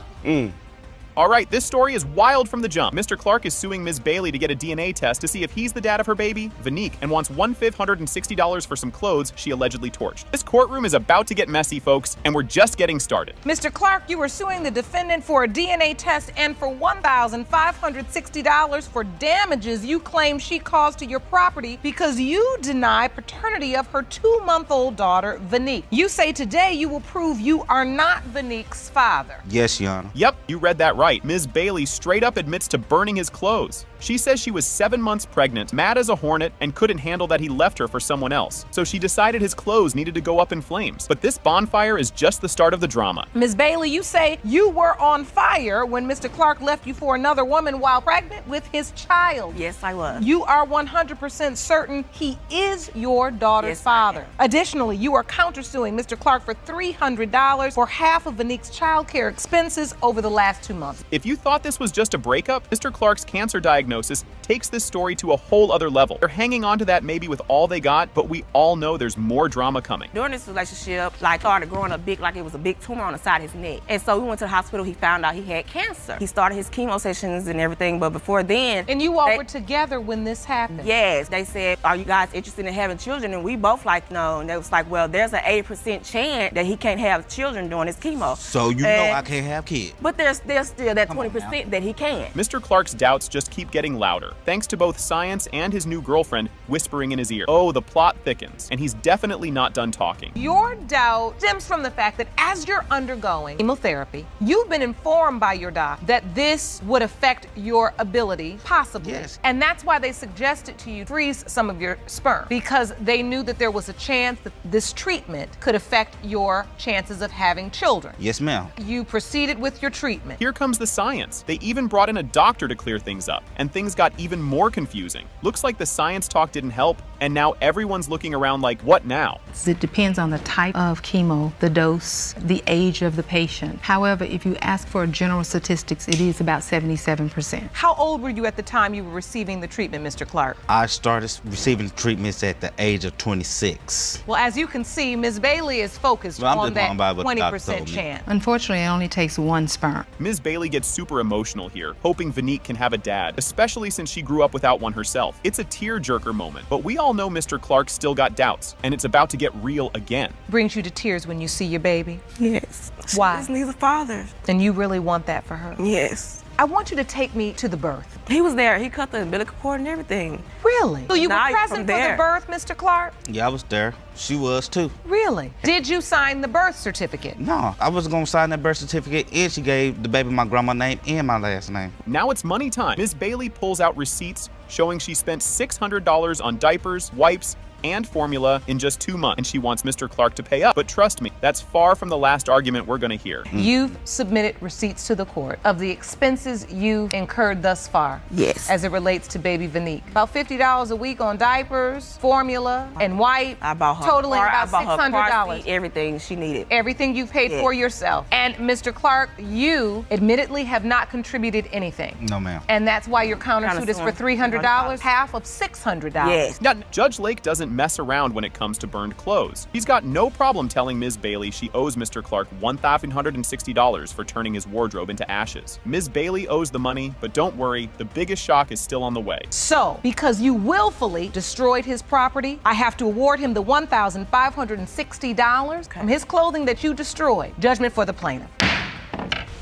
All right, this story is wild from the jump. Mr. Clark is suing Ms. Bailey to get a DNA test to see if he's the dad of her baby, Vanique, and wants $1,560 for some clothes she allegedly torched. This courtroom is about to get messy, folks, and we're just getting started. Mr. Clark, you were suing the defendant for a DNA test and for $1,560 for damages you claim she caused to your property because you deny paternity of her 2-month-old daughter, Vanique. You say today you will prove you are not Vanique's father. Yes, Your Honor. Yep, you read that right. Ms. Bailey straight up admits to burning his clothes. She says she was 7 months pregnant, mad as a hornet, and couldn't handle that he left her for someone else. So she decided his clothes needed to go up in flames. But this bonfire is just the start of the drama. Ms. Bailey, you say you were on fire when Mr. Clark left you for another woman while pregnant with his child. Yes, I was. You are 100% certain he is your daughter's father. Additionally, you are countersuing Mr. Clark for $300 for half of Vanique's child care expenses over the last 2 months. If you thought this was just a breakup, Mr. Clark's cancer diagnosis takes this story to a whole other level. They're hanging on to that maybe with all they got, but we all know there's more drama coming. During this relationship, started growing up big, like it was a big tumor on the side of his neck. And so we went to the hospital, he found out he had cancer. He started his chemo sessions and everything, but before then... And you all were together when this happened? Yes. They said, are you guys interested in having children? And we both no. And they was like, well, there's an 80% chance that he can't have children during his chemo. So you know I can't have kids. But there's still that 20% that he can. Mr. Clark's doubts just keep getting louder, thanks to both science and his new girlfriend whispering in his ear. Oh, the plot thickens, and he's definitely not done talking. Your doubt stems from the fact that as you're undergoing chemotherapy, you've been informed by your doc that this would affect your ability, possibly. Yes. And that's why they suggested to you freeze some of your sperm, because they knew that there was a chance that this treatment could affect your chances of having children. Yes, ma'am. You proceeded with your treatment. Here comes the science. They even brought in a doctor to clear things up, and things got even more confusing. Looks like the science talk didn't help, and now everyone's looking around like, what now? It depends on the type of chemo, the dose, the age of the patient. However, if you ask for general statistics, it is about 77%. How old were you at the time you were receiving the treatment, Mr. Clark? I started receiving treatments at the age of 26. Well, as you can see, Ms. Bailey is focused on that 20% chance. Unfortunately, it only takes 1 sperm. Ms. Bailey gets super emotional here, hoping Vanique can have a dad, especially since she grew up without one herself. It's a tear-jerker moment, but we all know Mr. Clark still got doubts, and it's about to get real again. Brings you to tears when you see your baby? Yes. Why? She just needs a father. And you really want that for her? Yes. I want you to take me to the birth. He was there. He cut the umbilical cord and everything. Really? So you were Now present from for there. the birth, Mr. Clark? Yeah, I was there. She was too. Really? Did you sign the birth certificate? No, I was gonna sign that birth certificate, and she gave the baby my grandma's name and my last name. Now it's money time. Ms. Bailey pulls out receipts showing she spent $600 on diapers, wipes, and formula in just 2 months, and she wants Mr. Clark to pay up. But trust me, that's far from the last argument we're gonna hear. You've submitted receipts to the court of the expenses you've incurred thus far. Yes. As it relates to baby Vanique. About $50 a week on diapers, formula, and wipe. I bought her totaling car, about I bought her car $600. seat, everything she needed. Everything you've paid for yourself. And Mr. Clark, you admittedly have not contributed anything. No, ma'am. And that's why your countersuit is for $300, half of $600. Yes. Now, Judge Lake doesn't mess around when it comes to burned clothes. He's got no problem telling Ms. Bailey she owes Mr. Clark $1,160 for turning his wardrobe into ashes. Ms. Bailey owes the money, but don't worry, the biggest shock is still on the way. So, because you willfully destroyed his property, I have to award him the $1,560 from his clothing that you destroyed. Judgment for the plaintiff.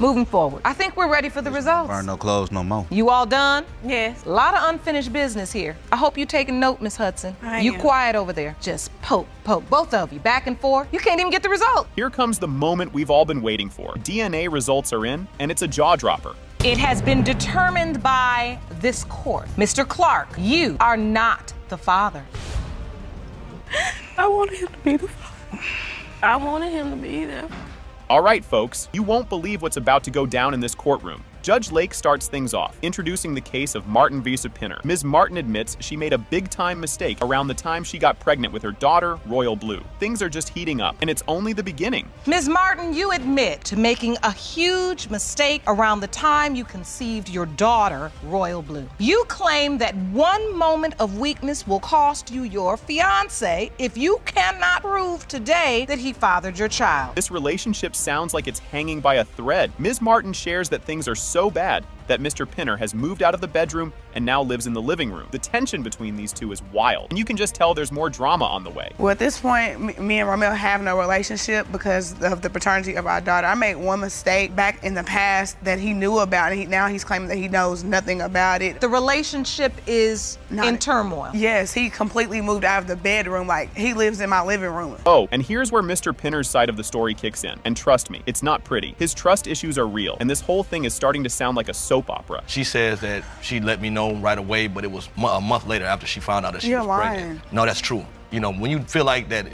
Moving forward, I think we're ready for the results. Burn no clothes no more. You all done? Yes. A lot of unfinished business here. I hope you taking note, Miss Hudson. You quiet over there. Just poke, both of you, back and forth. You can't even get the result. Here comes the moment we've all been waiting for. DNA results are in, and it's a jaw-dropper. It has been determined by this court. Mr. Clark, you are not the father. I wanted him to be the father. I wanted him to be there. All right, folks, you won't believe what's about to go down in this courtroom. Judge Lake starts things off, introducing the case of Martin v. Pinner. Ms. Martin admits she made a big-time mistake around the time she got pregnant with her daughter, Royal Blue. Things are just heating up, and it's only the beginning. Ms. Martin, you admit to making a huge mistake around the time you conceived your daughter, Royal Blue. You claim that one moment of weakness will cost you your fiancé if you cannot prove today that he fathered your child. This relationship sounds like it's hanging by a thread. Ms. Martin shares that things are so bad that Mr. Pinner has moved out of the bedroom and now lives in the living room. The tension between these two is wild, and you can just tell there's more drama on the way. Well, at this point, me and Romeo have no relationship because of the paternity of our daughter. I made one mistake back in the past that he knew about, and now he's claiming that he knows nothing about it. The relationship is in turmoil. Yes, he completely moved out of the bedroom. Like, he lives in my living room. Oh, and here's where Mr. Pinner's side of the story kicks in. And trust me, it's not pretty. His trust issues are real, and this whole thing is starting to sound like a soap opera. She says that she let me know right away, but it was a month later after she found out that she was pregnant. No, that's true. You know, when you feel like that,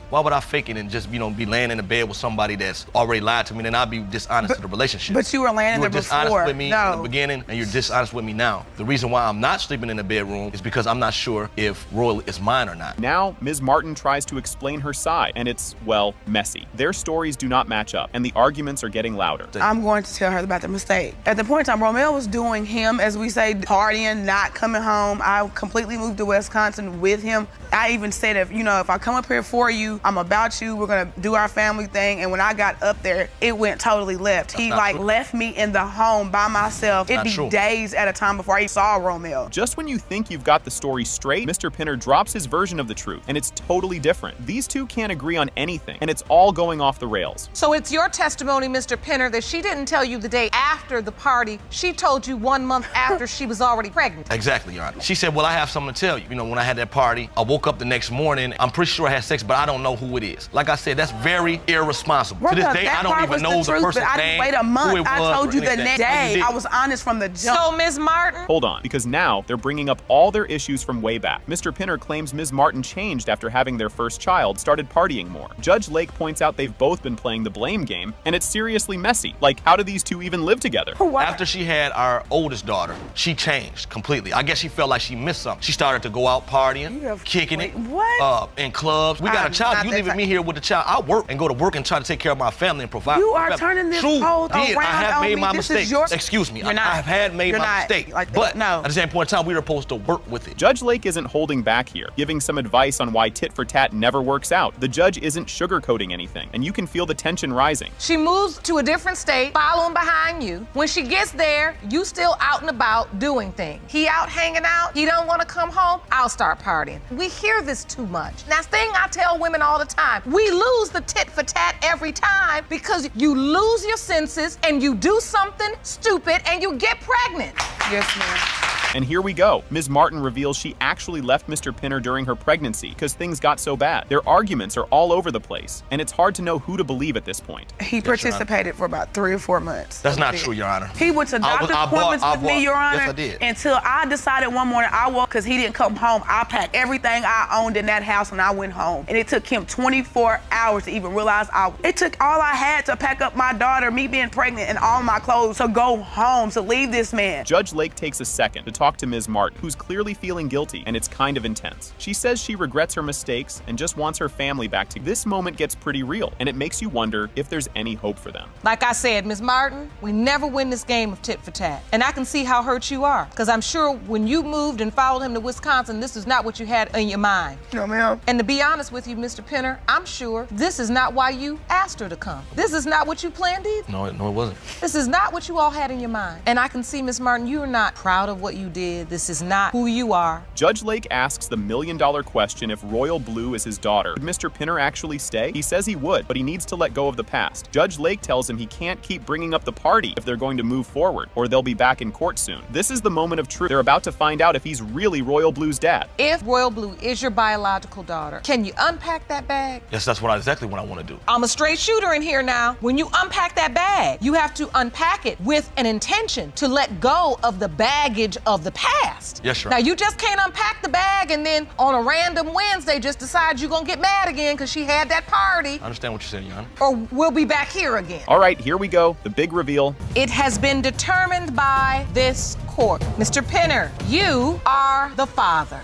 why would I fake it and just, be laying in the bed with somebody that's already lied to me, then I'd be dishonest to the relationship. But you were laying in there before. You were dishonest with me in the beginning, and you're dishonest with me now. The reason why I'm not sleeping in the bedroom is because I'm not sure if Royal is mine or not. Now, Ms. Martin tries to explain her side, and it's, well, messy. Their stories do not match up, and the arguments are getting louder. I'm going to tell her about the mistake. At the point in time, Romeo was doing him, as we say, partying, not coming home. I completely moved to Wisconsin with him. I even said, if I come up here for you, I'm about you, we're gonna do our family thing. And when I got up there, it went totally left. He left me in the home by myself. It'd be days at a time before I saw Romeo. Just when you think you've got the story straight, Mr. Pinner drops his version of the truth, and it's totally different. These two can't agree on anything, and it's all going off the rails. So it's your testimony, Mr. Pinner, that she didn't tell you the day after the party. She told you 1 month after she was already pregnant. Exactly, Your Honor. She said, well, I have something to tell you. When I had that party, I woke up the next morning. I'm pretty sure I had sex, but I don't know who it is. Like I said, that's very irresponsible. To this day, I don't even know the person's I didn't name, wait a month. who it was, I told you the next day. I I was honest from the jump. So, Ms. Martin? Hold on, because now they're bringing up all their issues from way back. Mr. Pinner claims Ms. Martin changed after having their first child, started partying more. Judge Lake points out they've both been playing the blame game, and it's seriously messy. Like, how do these two even live together? After she had our oldest daughter, she changed completely. I guess she felt like she missed something. She started to go out partying, kicking it, in clubs. We got a child. You leaving me here with the child. I work and go to work and try to take care of my family and provide. You are turning this whole around. I have made my This mistakes. is your... Excuse me. You're not. I have made my mistake. But at the same point in time, we were supposed to work with it. Judge Lake isn't holding back here, giving some advice on why tit for tat never works out. The judge isn't sugarcoating anything, and you can feel the tension rising. She moves to a different state, following behind you. When she gets there, you still out and about doing things. He out hanging out, he don't want to come home, I'll start partying. We hear this too much. Now, thing I tell women all the time, we lose the tit for tat every time because you lose your senses and you do something stupid and you get pregnant. Yes, ma'am. And here we go. Ms. Martin reveals she actually left Mr. Pinner during her pregnancy because things got so bad. Their arguments are all over the place, and it's hard to know who to believe at this point. He participated for about 3 or 4 months. That's not true, Your Honor. He went to doctor's appointments with me, Your Honor, Yes, I did. until I decided one morning I walked because he didn't come home. I packed everything I owned in that house and I went home. And it took him 24 hours to even realize it took all I had to pack up my daughter, me being pregnant, and all my clothes to go home, to leave this man. Judge Lake takes a second to talk to Ms. Martin, who's clearly feeling guilty, and it's kind of intense. She says she regrets her mistakes and just wants her family back. This moment gets pretty real, and it makes you wonder if there's any hope for them. Like I said, Ms. Martin, we never win this game of tit for tat. And I can see how hurt you are, because I'm sure when you moved and followed him to Wisconsin, this is not what you had in your mind. No, ma'am. And to be honest with you, Mr. Pinner, I'm sure this is not why you asked her to come. This is not what you planned either. No, it wasn't. This is not what you all had in your mind. And I can see, Ms. Martin, you are not proud of what you did. This is not who you are. Judge Lake asks the million-dollar question if Royal Blue is his daughter. Would Mr. Pinner actually stay? He says he would, but he needs to let go of the past. Judge Lake tells him he can't keep bringing up the party if they're going to move forward, or they'll be back in court soon. This is the moment of truth. They're about to find out if he's really Royal Blue's dad. If Royal Blue is your biological daughter, can you unpack that bag? Yes, that's exactly what I want to do. I'm a straight shooter in here now. When you unpack that bag, you have to unpack it with an intention to let go of the baggage of the past. Yes, sir. Now, you just can't unpack the bag and then on a random Wednesday just decide you're gonna get mad again because she had that party. I understand what you're saying, Your Honor. Or we'll be back here again. All right, here we go. The big reveal. It has been determined by this court. Mr. Pinner, you are the father.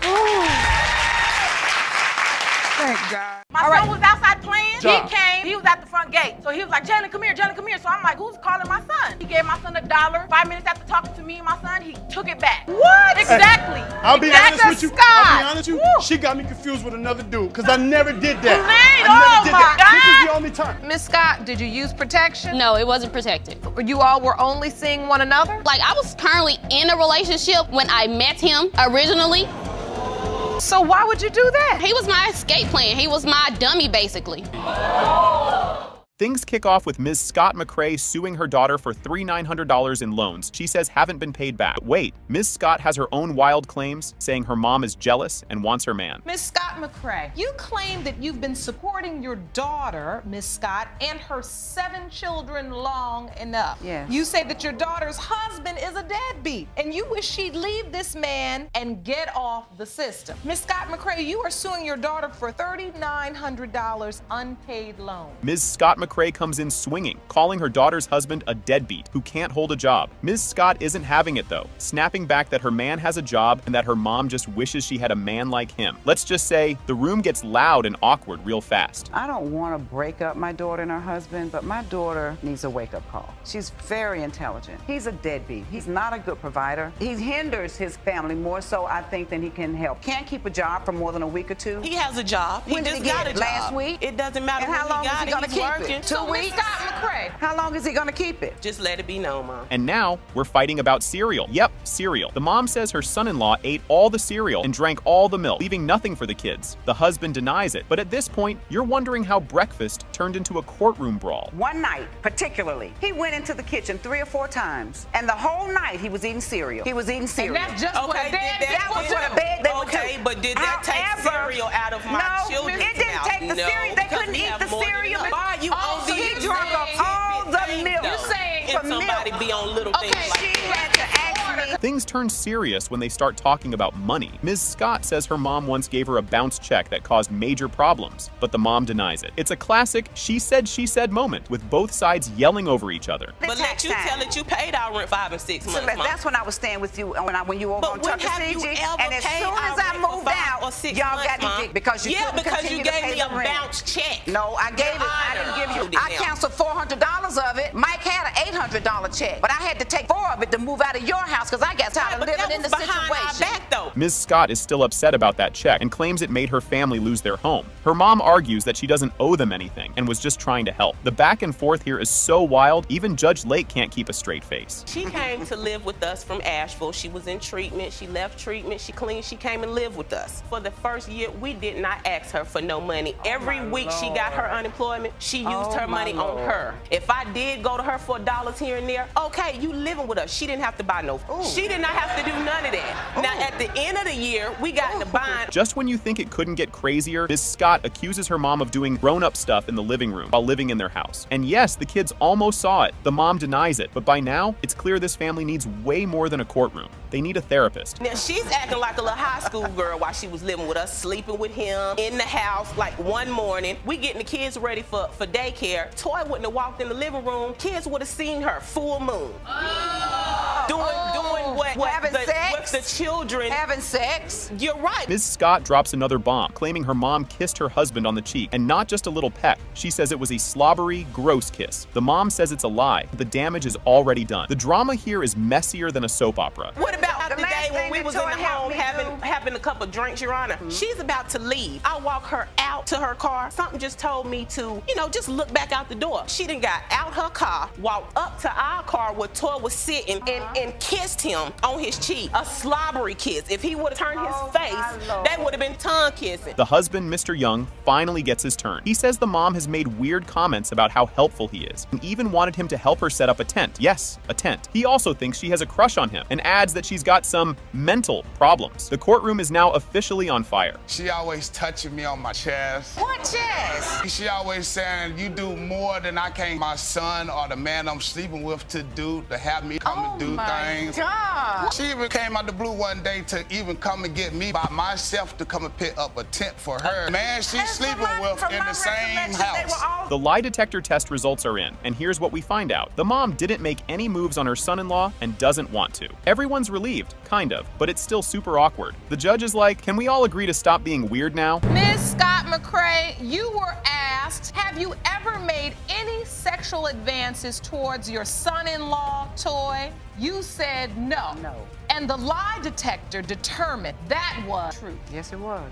Thank God. My son was outside playing. John. He came. He was at the front gate. So he was like, Jalen, come here, Jalen, come here. So I'm like, who's calling my son? He gave my son $1. 5 minutes after talking to me and my son, he took it back. What? Exactly. I'll be honest with you. Scott. I'll be honest with you. She got me confused with another dude because I never did that. Oh my God. This is the only time. Miss Scott, did you use protection? No, it wasn't protected. You all were only seeing one another? Like, I was currently in a relationship when I met him originally. So why would you do that? He was my escape plan. He was my dummy, basically. Things kick off with Ms. Scott McCrae suing her daughter for $3,900 in loans she says haven't been paid back. Wait, Ms. Scott has her own wild claims, saying her mom is jealous and wants her man. Miss Scott McCrae, you claim that you've been supporting your daughter, Miss Scott, and her 7 children long enough. Yes. You say that your daughter's husband is a deadbeat, and you wish she'd leave this man and get off the system. Miss Scott McCrae, you are suing your daughter for $3,900 unpaid loan. Ms. Scott McCrae comes in swinging, calling her daughter's husband a deadbeat who can't hold a job. Ms. Scott isn't having it though, snapping back that her man has a job and that her mom just wishes she had a man like him. Let's just say the room gets loud and awkward real fast. I don't want to break up my daughter and her husband, but my daughter needs a wake-up call. She's very intelligent. He's a deadbeat. He's not a good provider. He hinders his family more so, I think, than he can help. Can't keep a job for more than a week or 2. He has a job. When did he get it? Last week? It doesn't matter And how long is he got gonna it. keep He's working. it? 2 weeks? How long is he gonna keep it? Just let it be known, Mom. And now we're fighting about cereal. Yep, cereal. The mom says her son-in-law ate all the cereal and drank all the milk, leaving nothing for the kids. The husband denies it. But at this point, you're wondering how breakfast turned into a courtroom brawl. One night, particularly, he went into the kitchen 3 or 4 times, and the whole night he was eating cereal. He was eating cereal. And that's just what a bed that was what a bed they would do. Okay, but did that take cereal out of my children's No, it didn't take the cereal. They couldn't eat the cereal. Why are you on So he drunk up all the milk. You're saying can somebody be on little things like she had to ask me. Things turn serious when they start talking about money. Ms. Scott says her mom once gave her a bounce check that caused major problems, but the mom denies it. It's a classic she said moment with both sides yelling over each other. But let you tell that you paid our rent 5 and 6 months, Mom. That's when I was staying with you when you were over on But when Tucker have you CG, ever and as paid soon our as I rent for moved 5 out, or 6 y'all months, got Mom? me dick because you couldn't because you continue to gave pay me a the rent. bounce check. No, I didn't give you. I canceled $400 of it. Mike had an $800 check, but I had to take 4 of it to move out of your house because I I got tired of living in the situation. Back, though. Ms. Scott is still upset about that check and claims it made her family lose their home. Her mom argues that she doesn't owe them anything and was just trying to help. The back and forth here is so wild, even Judge Lake can't keep a straight face. She came to live with us from Asheville. She was in treatment. She left treatment. She cleaned. She came and lived with us. For the first year, we did not ask her for no money. Every week she got her unemployment, she used her money on her. If I did go to her for dollars here and there, okay, you living with us. She didn't have to buy no food. She did not have to do none of that. Now, at the end of the year, we got in the bind. Just when you think it couldn't get crazier, Ms. Scott accuses her mom of doing grown-up stuff in the living room while living in their house. And yes, the kids almost saw it. The mom denies it, but by now, it's clear this family needs way more than a courtroom. They need a therapist. Now, she's acting like a little high school girl while she was living with us, sleeping with him in the house. Like one morning, we getting the kids ready for daycare. Toy wouldn't have walked in the living room. Kids would have seen her full moon. Doing what having sex? with the children. Having sex? You're right. Ms. Scott drops another bomb, claiming her mom kissed her husband on the cheek, and not just a little peck. She says it was a slobbery, gross kiss. The mom says it's a lie. The damage is already done. The drama here is messier than a soap opera. What about the day when we was in the home having a couple of drinks, Your Honor? She's about to leave. I walk her out to her car. Something just told me to, just look back out the door. She done got out her car, walked up to our car where Toy was sitting, and kissed him on his cheek. A slobbery kiss. If he would have turned his face, that would have been tongue kissing. The husband, Mr. Young, finally gets his turn. He says the mom has made weird comments about how helpful he is, and even wanted him to help her set up a tent. Yes, a tent. He also thinks she has a crush on him, and adds that she's got some mental problems. The courtroom is now officially on fire. She always touching me on my chest. What chest? She always saying, you do more than I can my son or the man I'm sleeping with to do, to have me come and do things. God. She even came out the blue one day to even come and get me by myself to come and pick up a tent for her. Man, she's sleeping with in the same house. The lie detector test results are in, and here's what we find out. The mom didn't make any moves on her son-in-law and doesn't want to. Everyone's relieved, kind of, but it's still super awkward. The judge is like, can we all agree to stop being weird now? Ms. Scott McCrae, you were asked, have you ever made any sexual advances towards your son-in-law, Toy? You said no. No. And the lie detector determined that was true. Yes, it was.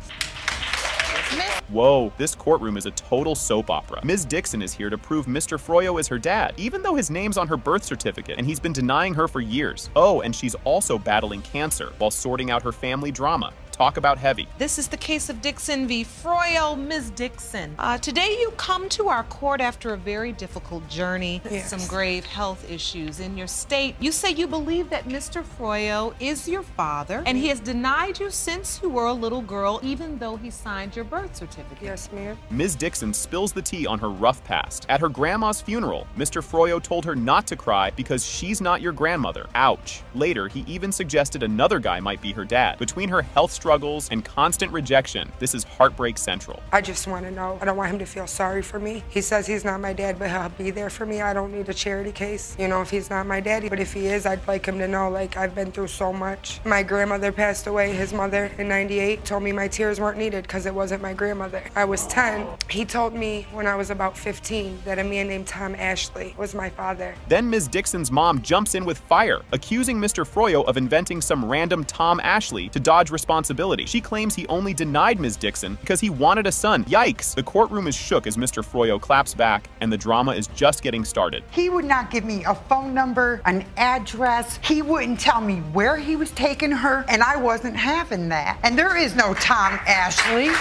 Whoa, this courtroom is a total soap opera. Ms. Dixon is here to prove Mr. Froyo is her dad, even though his name's on her birth certificate, and he's been denying her for years. Oh, and she's also battling cancer while sorting out her family drama. Talk about heavy. This is the case of Dixon v. Froyo. Ms. Dixon, today you come to our court after a very difficult journey, some grave health issues in your state. You say you believe that Mr. Froyo is your father, and he has denied you since you were a little girl, even though he signed your birth certificate. Yes, ma'am. Ms. Dixon spills the tea on her rough past. At her grandma's funeral, Mr. Froyo told her not to cry because she's not your grandmother. Ouch. Later, he even suggested another guy might be her dad. Between her health struggles and constant rejection, this is heartbreak central. I just want to know. I don't want him to feel sorry for me. He says he's not my dad, but he'll be there for me. I don't need a charity case, if he's not my daddy. But if he is, I'd like him to know, I've been through so much. My grandmother passed away, his mother, in '98, told me my tears weren't needed because it wasn't my grandmother. I was 10. He told me when I was about 15 that a man named Tom Ashley was my father. Then Ms. Dixon's mom jumps in with fire, accusing Mr. Froyo of inventing some random Tom Ashley to dodge responsibility. She claims he only denied Ms. Dixon because he wanted a son. Yikes! The courtroom is shook as Mr. Froyo claps back, and the drama is just getting started. He would not give me a phone number, an address. He wouldn't tell me where he was taking her, and I wasn't having that. And there is no Tom Ashley.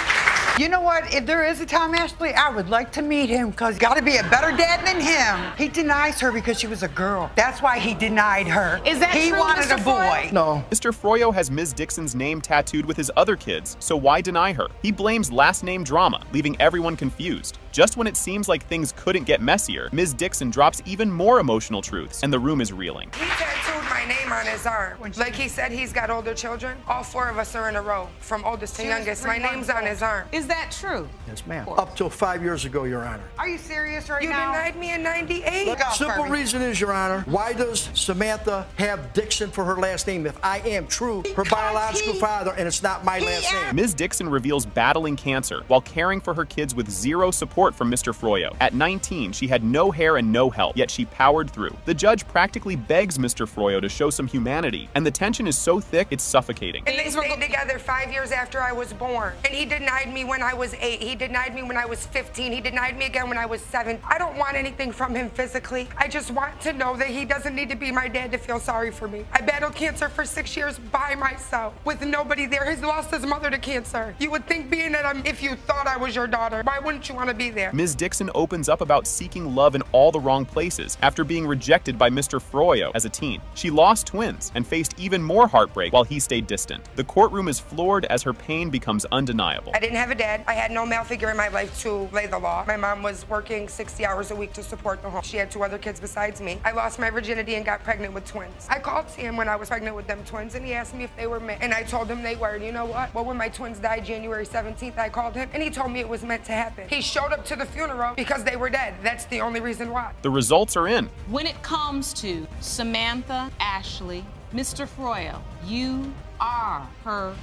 You know what? If there is a Tom Ashley, I would like to meet him because he's got to be a better dad than him. He denies her because she was a girl. That's why he denied her. Is that he true, wanted Mr. a boy. No. Mr. Froyo has Ms. Dixon's name tattooed with his other kids, so why deny her? He blames last name drama, leaving everyone confused. Just when it seems like things couldn't get messier, Ms. Dixon drops even more emotional truths, and the room is reeling. He tattooed my name on his arm. Like he said he's got older children. All 4 of us are in a row, from oldest to youngest. My name's on his arm. Is that true? Yes, ma'am. Up till 5 years ago, Your Honor. Are you serious right You now? denied me in '98. Simple reason is, Your Honor, why does Samantha have Dixon for her last name if I am true her biological father and it's not my last name? Ms. Dixon reveals battling cancer while caring for her kids with zero support from Mr. Froyo. At 19, she had no hair and no help, yet she powered through. The judge practically begs Mr. Froyo to show some humanity, and the tension is so thick it's suffocating. And they stayed together 5 years after I was born. And he denied me when I was 8. He denied me when I was 15. He denied me again when I was 7. I don't want anything from him physically. I just want to know that he doesn't need to be my dad to feel sorry for me. I battled cancer for 6 years by myself with nobody there. He's lost his mother to cancer. You would think being that if you thought I was your daughter, why wouldn't you want to be there? Ms. Dixon opens up about seeking love in all the wrong places after being rejected by Mr. Froyo as a teen. She lost twins and faced even more heartbreak while he stayed distant. The courtroom is floored as her pain becomes undeniable. I didn't have a dad. I had no male figure in my life to lay the law. My mom was working 60 hours a week to support the home. She had 2 other kids besides me. I lost my virginity and got pregnant with twins. I called Sam when I was pregnant with them twins, and he asked me if they were meant. And I told him they were. And you know what? Well, when my twins died January 17th, I called him, and he told me it was meant to happen. He showed up to the funeral because they were dead. That's the only reason why. The results are in. When it comes to Samantha Ashley, Mr. Froyo, you are her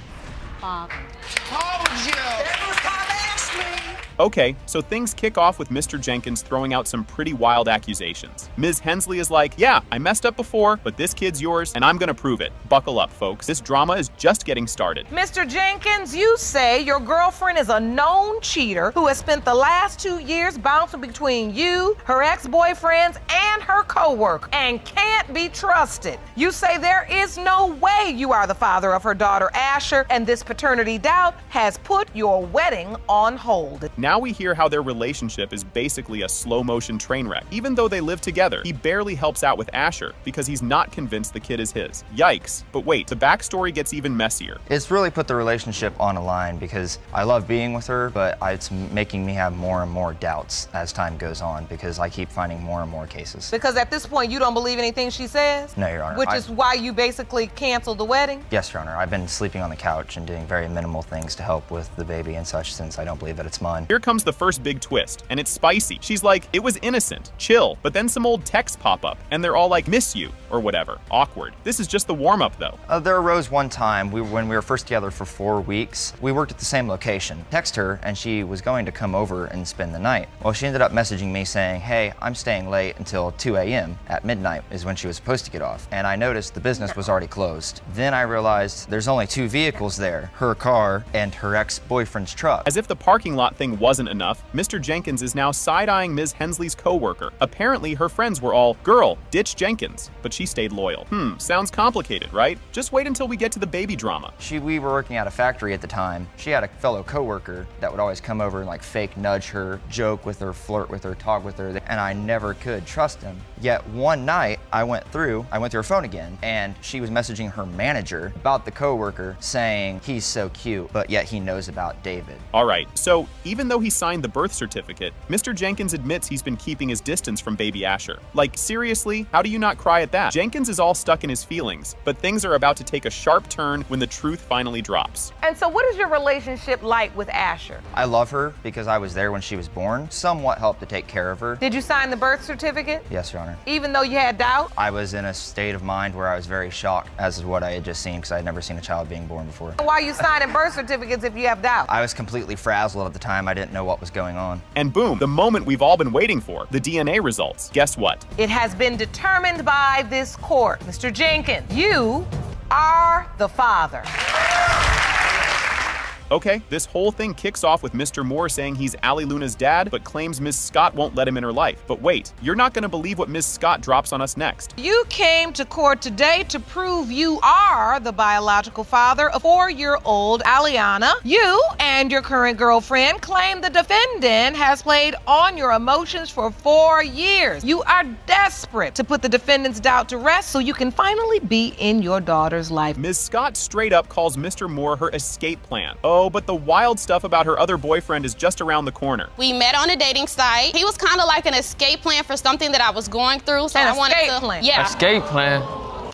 father. Told you. That was Bob Ashley. Okay, so things kick off with Mr. Jenkins throwing out some pretty wild accusations. Ms. Hensley is like, yeah, I messed up before, but this kid's yours, and I'm gonna prove it. Buckle up, folks. This drama is just getting started. Mr. Jenkins, you say your girlfriend is a known cheater who has spent the last 2 years bouncing between you, her ex-boyfriends, and her co-worker, and can't be trusted. You say there is no way you are the father of her daughter, Asher, and this paternity doubt has put your wedding on hold. Now we hear how their relationship is basically a slow-motion train wreck. Even though they live together, he barely helps out with Asher because he's not convinced the kid is his. Yikes. But wait, the backstory gets even messier. It's really put the relationship on a line because I love being with her, but it's making me have more and more doubts as time goes on because I keep finding more and more cases. Because at this point, you don't believe anything she says? No, Your Honor. Which is why you basically canceled the wedding? Yes, Your Honor. I've been sleeping on the couch and doing very minimal things to help with the baby and such since I don't believe that it's mine. Here comes the first big twist, and it's spicy. She's like, it was innocent, chill, but then some old texts pop up, and they're all like, miss you, or whatever. Awkward. This is just the warm-up, though. There arose one time when we were first together for 4 weeks. We worked at the same location. Text her, and she was going to come over and spend the night. Well, she ended up messaging me saying, hey, I'm staying late until 2 a.m. At midnight is when she was supposed to get off. And I noticed the business was already closed. Then I realized there's only 2 vehicles there, her car and her ex-boyfriend's truck. As if the parking lot thing wasn't enough, Mr. Jenkins is now side-eyeing Ms. Hensley's co-worker. Apparently, her friends were all, girl, ditch Jenkins, but she stayed loyal. Sounds complicated, right? Just wait until we get to the baby drama. We were working at a factory at the time. She had a fellow co-worker that would always come over and like fake nudge her, joke with her, flirt with her, talk with her, and I never could trust him. Yet one night, I went through her phone again, and she was messaging her manager about the co-worker saying he's so cute, but yet he knows about David. All right, so even though he signed the birth certificate, Mr. Jenkins admits he's been keeping his distance from baby Asher. Like, seriously? How do you not cry at that? Jenkins is all stuck in his feelings, but things are about to take a sharp turn when the truth finally drops. And so what is your relationship like with Asher? I love her because I was there when she was born, somewhat helped to take care of her. Did you sign the birth certificate? Yes, Your Honor. Even though you had doubt? I was in a state of mind where I was very shocked, as is what I had just seen, because I had never seen a child being born before. Why are you signing birth certificates if you have doubt? I was completely frazzled at the time. I didn't know what was going on. And boom, the moment we've all been waiting for, the DNA results. Guess what? It has been determined by this court. Mr. Jenkins, you are the father. Okay, this whole thing kicks off with Mr. Moore saying he's Allie Luna's dad, but claims Ms. Scott won't let him in her life. But wait, you're not gonna believe what Ms. Scott drops on us next. You came to court today to prove you are the biological father of 4-year-old Aliana. You and your current girlfriend claim the defendant has played on your emotions for 4 years. You are desperate to put the defendant's doubt to rest so you can finally be in your daughter's life. Ms. Scott straight up calls Mr. Moore her escape plan. Oh, but the wild stuff about her other boyfriend is just around the corner. We met on a dating site. He was kind of like an escape plan for something that I was going through. So I wanted to, yeah. Escape plan?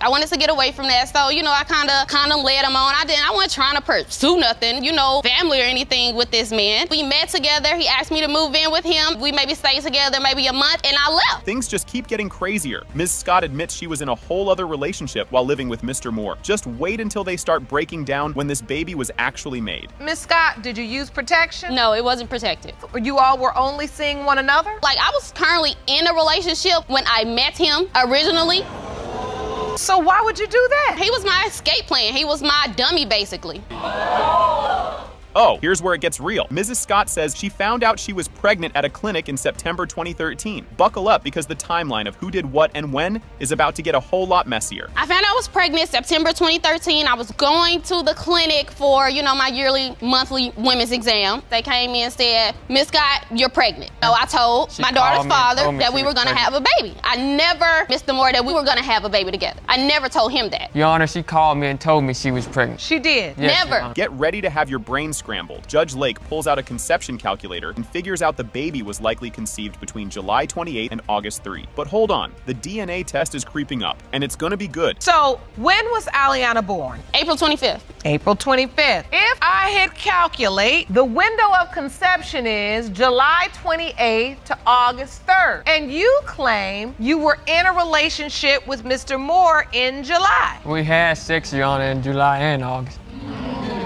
I wanted to get away from that, so, you know, I kind of led him on. I wasn't trying to pursue nothing, family or anything with this man. We met together. He asked me to move in with him. We maybe stayed together maybe a month, and I left. Things just keep getting crazier. Ms. Scott admits she was in a whole other relationship while living with Mr. Moore. Just wait until they start breaking down when this baby was actually made. Ms. Scott, did you use protection? No, it wasn't protected. You all were only seeing one another? Like, I was currently in a relationship when I met him originally. So why would you do that? He was my escape plan. He was my dummy, basically. Oh, here's where it gets real. Mrs. Scott says she found out she was pregnant at a clinic in September 2013. Buckle up, because the timeline of who did what and when is about to get a whole lot messier. I found out I was pregnant September 2013. I was going to the clinic for, my yearly monthly women's exam. They came in and said, Miss Scott, you're pregnant. So I told my daughter's father that we were gonna have a baby. I never missed the more that we were gonna have a baby together. I never told him that. Your Honor, she called me and told me she was pregnant. She did? Yes, Never. Get ready to have your brain scrambled. Judge Lake pulls out a conception calculator and figures out the baby was likely conceived between July 28 and August 3. But hold on, the DNA test is creeping up, and it's gonna be good. So when was Aliana born? April 25th. April 25th. If I hit calculate, the window of conception is July 28th to August 3rd. And you claim you were in a relationship with Mr. Moore in July. We had sex, Your Honor, in July and August.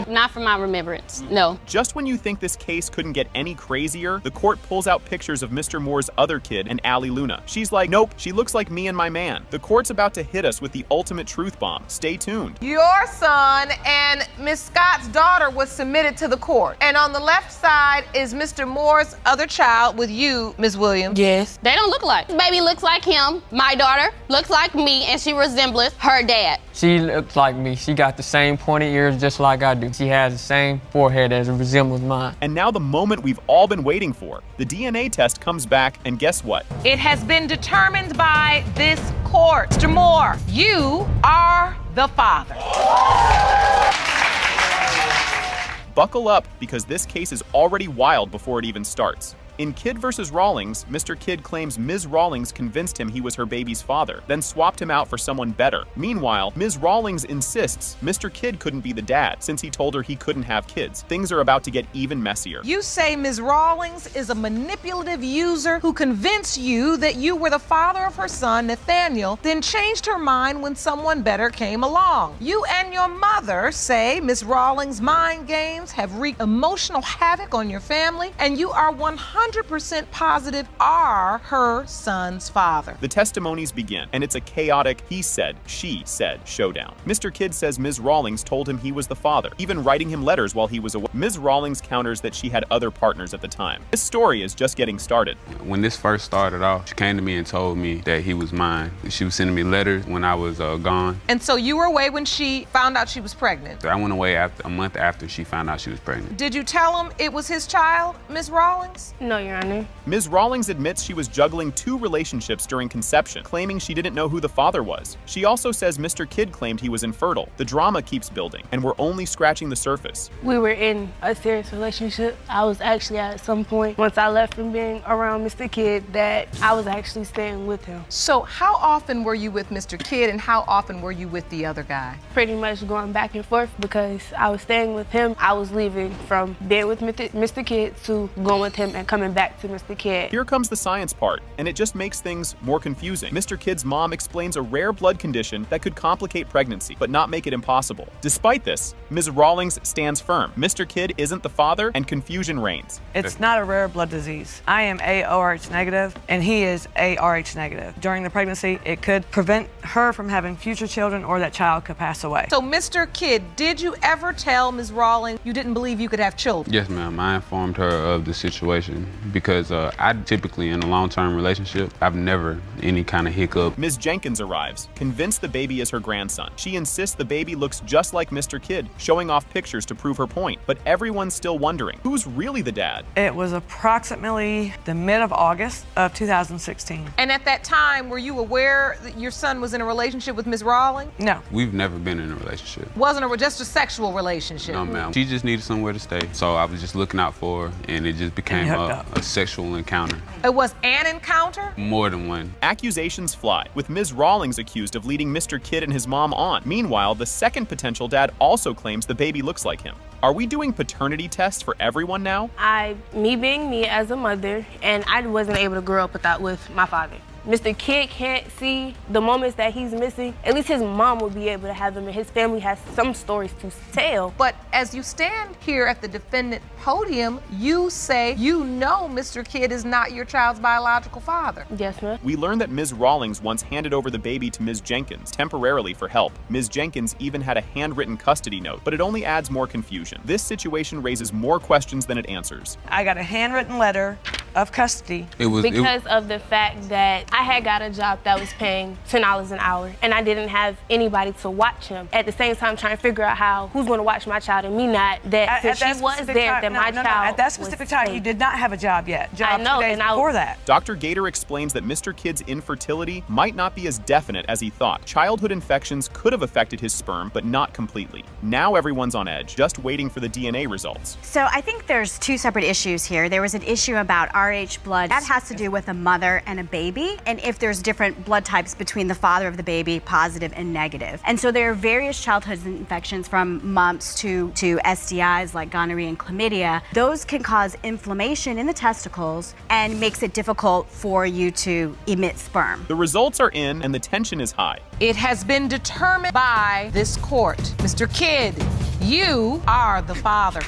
Not from my remembrance, no. Just when you think this case couldn't get any crazier, the court pulls out pictures of Mr. Moore's other kid and Allie Luna. She's like, nope, she looks like me and my man. The court's about to hit us with the ultimate truth bomb. Stay tuned. Your son and Miss Scott's daughter was submitted to the court. And on the left side is Mr. Moore's other child with you, Miss Williams. Yes. They don't look alike. Baby looks like him. My daughter looks like me, and she resembles her dad. She looks like me. She got the same pointed ears just like I do. She has the same forehead as it resembles mine. And now the moment we've all been waiting for. The DNA test comes back, and guess what? It has been determined by this court. Mr. Moore, you are the father. Buckle up, because this case is already wild before it even starts. In Kidd vs. Rawlings, Mr. Kidd claims Ms. Rawlings convinced him he was her baby's father, then swapped him out for someone better. Meanwhile, Ms. Rawlings insists Mr. Kidd couldn't be the dad, since he told her he couldn't have kids. Things are about to get even messier. You say Ms. Rawlings is a manipulative user who convinced you that you were the father of her son, Nathaniel, then changed her mind when someone better came along. You and your mother say Ms. Rawlings' mind games have wreaked emotional havoc on your family, and you are 100% positive are her son's father. The testimonies begin, and it's a chaotic he said, she said showdown. Mr. Kidd says Ms. Rawlings told him he was the father, even writing him letters while he was away. Ms. Rawlings counters that she had other partners at the time. This story is just getting started. When this first started off, she came to me and told me that he was mine. She was sending me letters when I was gone. And so you were away when she found out she was pregnant? I went away a month after she found out she was pregnant. Did you tell him it was his child, Ms. Rawlings? No, Your Honor. Ms. Rawlings admits she was juggling 2 relationships during conception, claiming she didn't know who the father was. She also says Mr. Kidd claimed he was infertile. The drama keeps building, and we're only scratching the surface. We were in a serious relationship. I was actually at some point, once I left from being around Mr. Kidd, that I was actually staying with him. So how often were you with Mr. Kidd, and how often were you with the other guy? Pretty much going back and forth, because I was staying with him. I was leaving from being with Mr. Kidd to going with him and coming back to Mr. Kidd. Here comes the science part, and it just makes things more confusing. Mr. Kidd's mom explains a rare blood condition that could complicate pregnancy, but not make it impossible. Despite this, Ms. Rawlings stands firm. Mr. Kidd isn't the father, and confusion reigns. It's not a rare blood disease. I am AORH negative, and he is ARH negative. During the pregnancy, it could prevent her from having future children, or that child could pass away. So, Mr. Kidd, did you ever tell Ms. Rawlings you didn't believe you could have children? Yes, ma'am. I informed her of the situation because I typically, in a long-term relationship, I've never any kind of hiccup. Ms. Jenkins arrives, convinced the baby is her grandson. She insists the baby looks just like Mr. Kidd, showing off pictures to prove her point. But everyone's still wondering, who's really the dad? It was approximately the mid of August of 2016. And at that time, were you aware that your son was in a relationship with Ms. Rawlings? No. We've never been in a relationship. Wasn't just a sexual relationship? No, ma'am. She just needed somewhere to stay. So I was just looking out for her, and it just became a sexual encounter. It was an encounter? More than one. Accusations fly, with Ms. Rawlings accused of leading Mr. Kidd and his mom on. Meanwhile, the second potential dad also claims the baby looks like him. Are we doing paternity tests for everyone now? Me being me as a mother, and I wasn't able to grow up with my father. Mr. Kid can't see the moments that he's missing, at least his mom will be able to have them, and his family has some stories to tell. But as you stand here at the defendant podium, you say you know Mr. Kid is not your child's biological father. Yes, ma'am. We learned that Ms. Rawlings once handed over the baby to Ms. Jenkins, temporarily for help. Ms. Jenkins even had a handwritten custody note, but it only adds more confusion. This situation raises more questions than it answers. I got a handwritten letter of custody. Because of the fact that I had got a job that was paying $10 an hour, and I didn't have anybody to watch him. At the same time, trying to figure out who's going to watch my child and me not. That since she was there, that my child at that specific time, you did not have a job yet. Job I know, 2 days and before that. Dr. Gator explains that Mr. Kid's infertility might not be as definite as he thought. Childhood infections could have affected his sperm, but not completely. Now everyone's on edge, just waiting for the DNA results. So I think there's two separate issues here. There was an issue about Rh blood. That has to do with a mother and a baby, and if there's different blood types between the father of the baby, positive and negative. And so there are various childhood infections from mumps to STIs like gonorrhea and chlamydia. Those can cause inflammation in the testicles and makes it difficult for you to emit sperm. The results are in and the tension is high. It has been determined by this court. Mr. Kidd, you are the father.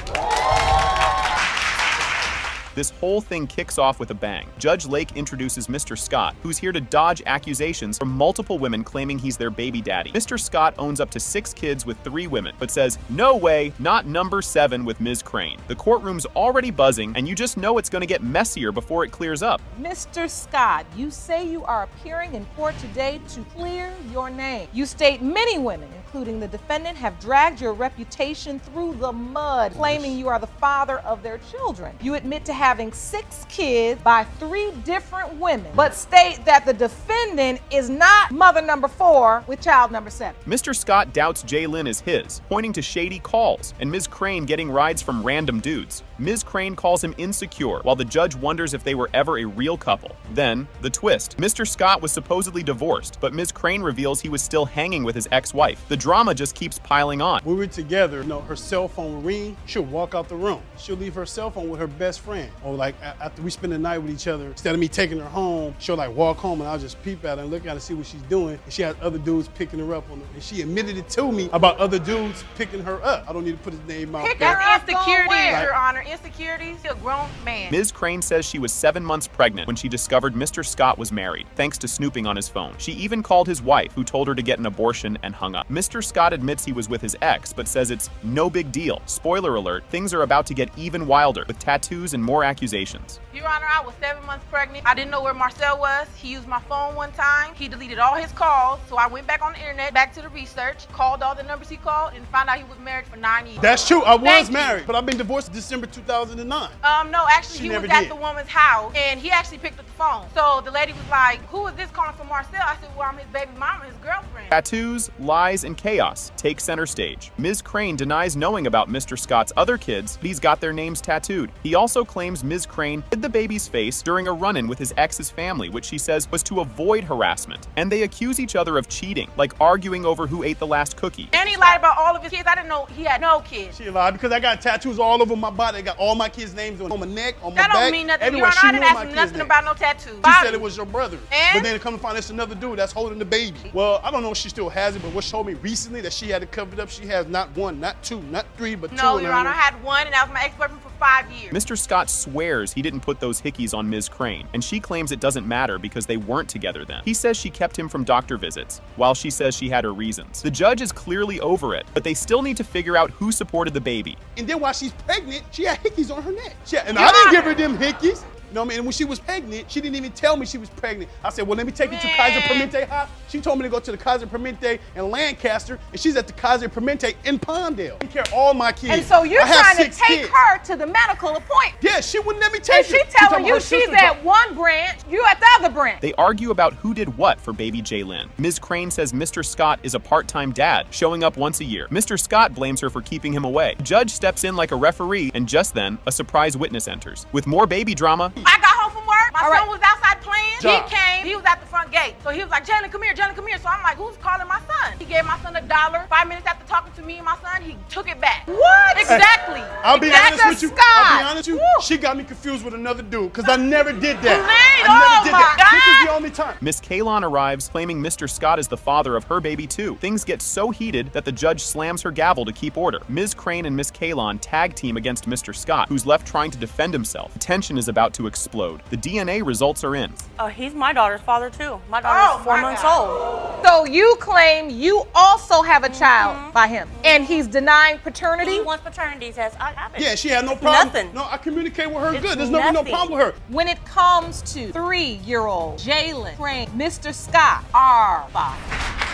This whole thing kicks off with a bang. Judge Lake introduces Mr. Scott, who's here to dodge accusations from multiple women claiming he's their baby daddy. Mr. Scott owns up to 6 kids with 3 women, but says, no way, not number 7 with Ms. Crane. The courtroom's already buzzing, and you just know it's gonna get messier before it clears up. Mr. Scott, you say you are appearing in court today to clear your name. You state many women, including the defendant, have dragged your reputation through the mud, claiming you are the father of their children. You admit to having 6 kids by 3 different women, but state that the defendant is not mother number 4 with child number 7. Mr. Scott doubts Jaylynn is his, pointing to shady calls and Ms. Crane getting rides from random dudes. Ms. Crane calls him insecure, while the judge wonders if they were ever a real couple. Then, the twist. Mr. Scott was supposedly divorced, but Ms. Crane reveals he was still hanging with his ex-wife. The drama just keeps piling on. When we were together, her cell phone would ring, she'll walk out the room. She'll leave her cell phone with her best friend. Or like after we spend the night with each other, instead of me taking her home, she'll like walk home and I'll just peep at her and look at her and see what she's doing. And she has other dudes picking her up on her. And she admitted it to me about other dudes picking her up. I don't need to put his name out there. That's insecurity, Your Honor. Insecurity, he's a grown man. Ms. Crane says she was 7 months pregnant when she discovered Mr. Scott was married, thanks to snooping on his phone. She even called his wife, who told her to get an abortion, and hung up. Mr. Scott admits he was with his ex, but says it's no big deal. Spoiler alert, things are about to get even wilder, with tattoos and more accusations. Your Honor, I was 7 months pregnant. I didn't know where Marcel was. He used my phone one time. He deleted all his calls, so I went back on the internet, back to the research, called all the numbers he called, and found out he was married for 9 years. That's true, I was married, but I've been divorced December 2009. No, actually, he was at the woman's house, and he actually picked up the phone. So the lady was like, who is this calling from Marcel? I said, well, I'm his baby mama, his girlfriend. Tattoos, lies, and chaos take center stage. Ms. Crane denies knowing about Mr. Scott's other kids, but he's got their names tattooed. He also claims Ms. Crane hid the baby's face during a run-in with his ex's family, which she says was to avoid harassment. And they accuse each other of cheating, like arguing over who ate the last cookie. And he lied about all of his kids. I didn't know he had no kids. She lied because I got tattoos all over my body. I got all my kids' names on my neck, on my back. That don't mean nothing. Everywhere. I didn't ask him nothing about no tattoos. She said it was your brother. And? But then it come to find it's another dude that's holding the baby. Well, I don't know if she still has it, but what she told me recently that she had to cover it up, she has not 1, not 2, not 3, but 2. No, Your Honor, I had 1, and that was my ex-boyfriend for 5 years. Mr. Scott swears he didn't put those hickeys on Ms. Crane, and she claims it doesn't matter because they weren't together then. He says she kept him from doctor visits, while she says she had her reasons. The judge is clearly over it, but they still need to figure out who supported the baby. And then while she's pregnant, she had hickeys on her neck. And I didn't give her them hickeys. You know what I mean? And when she was pregnant, she didn't even tell me she was pregnant. I said, well, let me take you to Kaiser Permanente Hospital. She told me to go to the Kaiser Permanente in Lancaster, and she's at the Kaiser Permanente in Palmdale. Take care of all my kids. And so you're trying to take her to the medical appointment. Yeah, she wouldn't let me take her. And she's telling you she's at one branch, you at the other branch. They argue about who did what for baby Jaylynn. Ms. Crane says Mr. Scott is a part-time dad, showing up once a year. Mr. Scott blames her for keeping him away. The judge steps in like a referee, and just then, a surprise witness enters. With more baby drama, I got home from work. My son was outside playing. He came. He was at the front gate. So he was like, Jalen, come here. Jalen, come here. So I'm like, who's calling my son? He gave my son $1. 5 minutes after talking to me and my son, he took it back. What? Exactly. I'll be honest with you. Scott. I'll be honest with you. She got me confused with another dude because I never did that. This is the only time. Miss Kalon arrives, claiming Mr. Scott is the father of her baby too. Things get so heated that the judge slams her gavel to keep order. Ms. Crane and Miss Kalon tag team against Mr. Scott, who's left trying to defend himself. Tension is about to explode. The DNA results are in. He's my daughter's father too. My daughter's 4 months old. So you claim you also have a child by him, and he's denying paternity? He wants paternity, he says, I have it. Yeah, she had no problem. Nothing. No, I communicate with her It's good. There's no problem with her. When it comes to 3-year-old Jalen Crane, Mr. Scott, our father.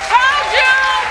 Told you!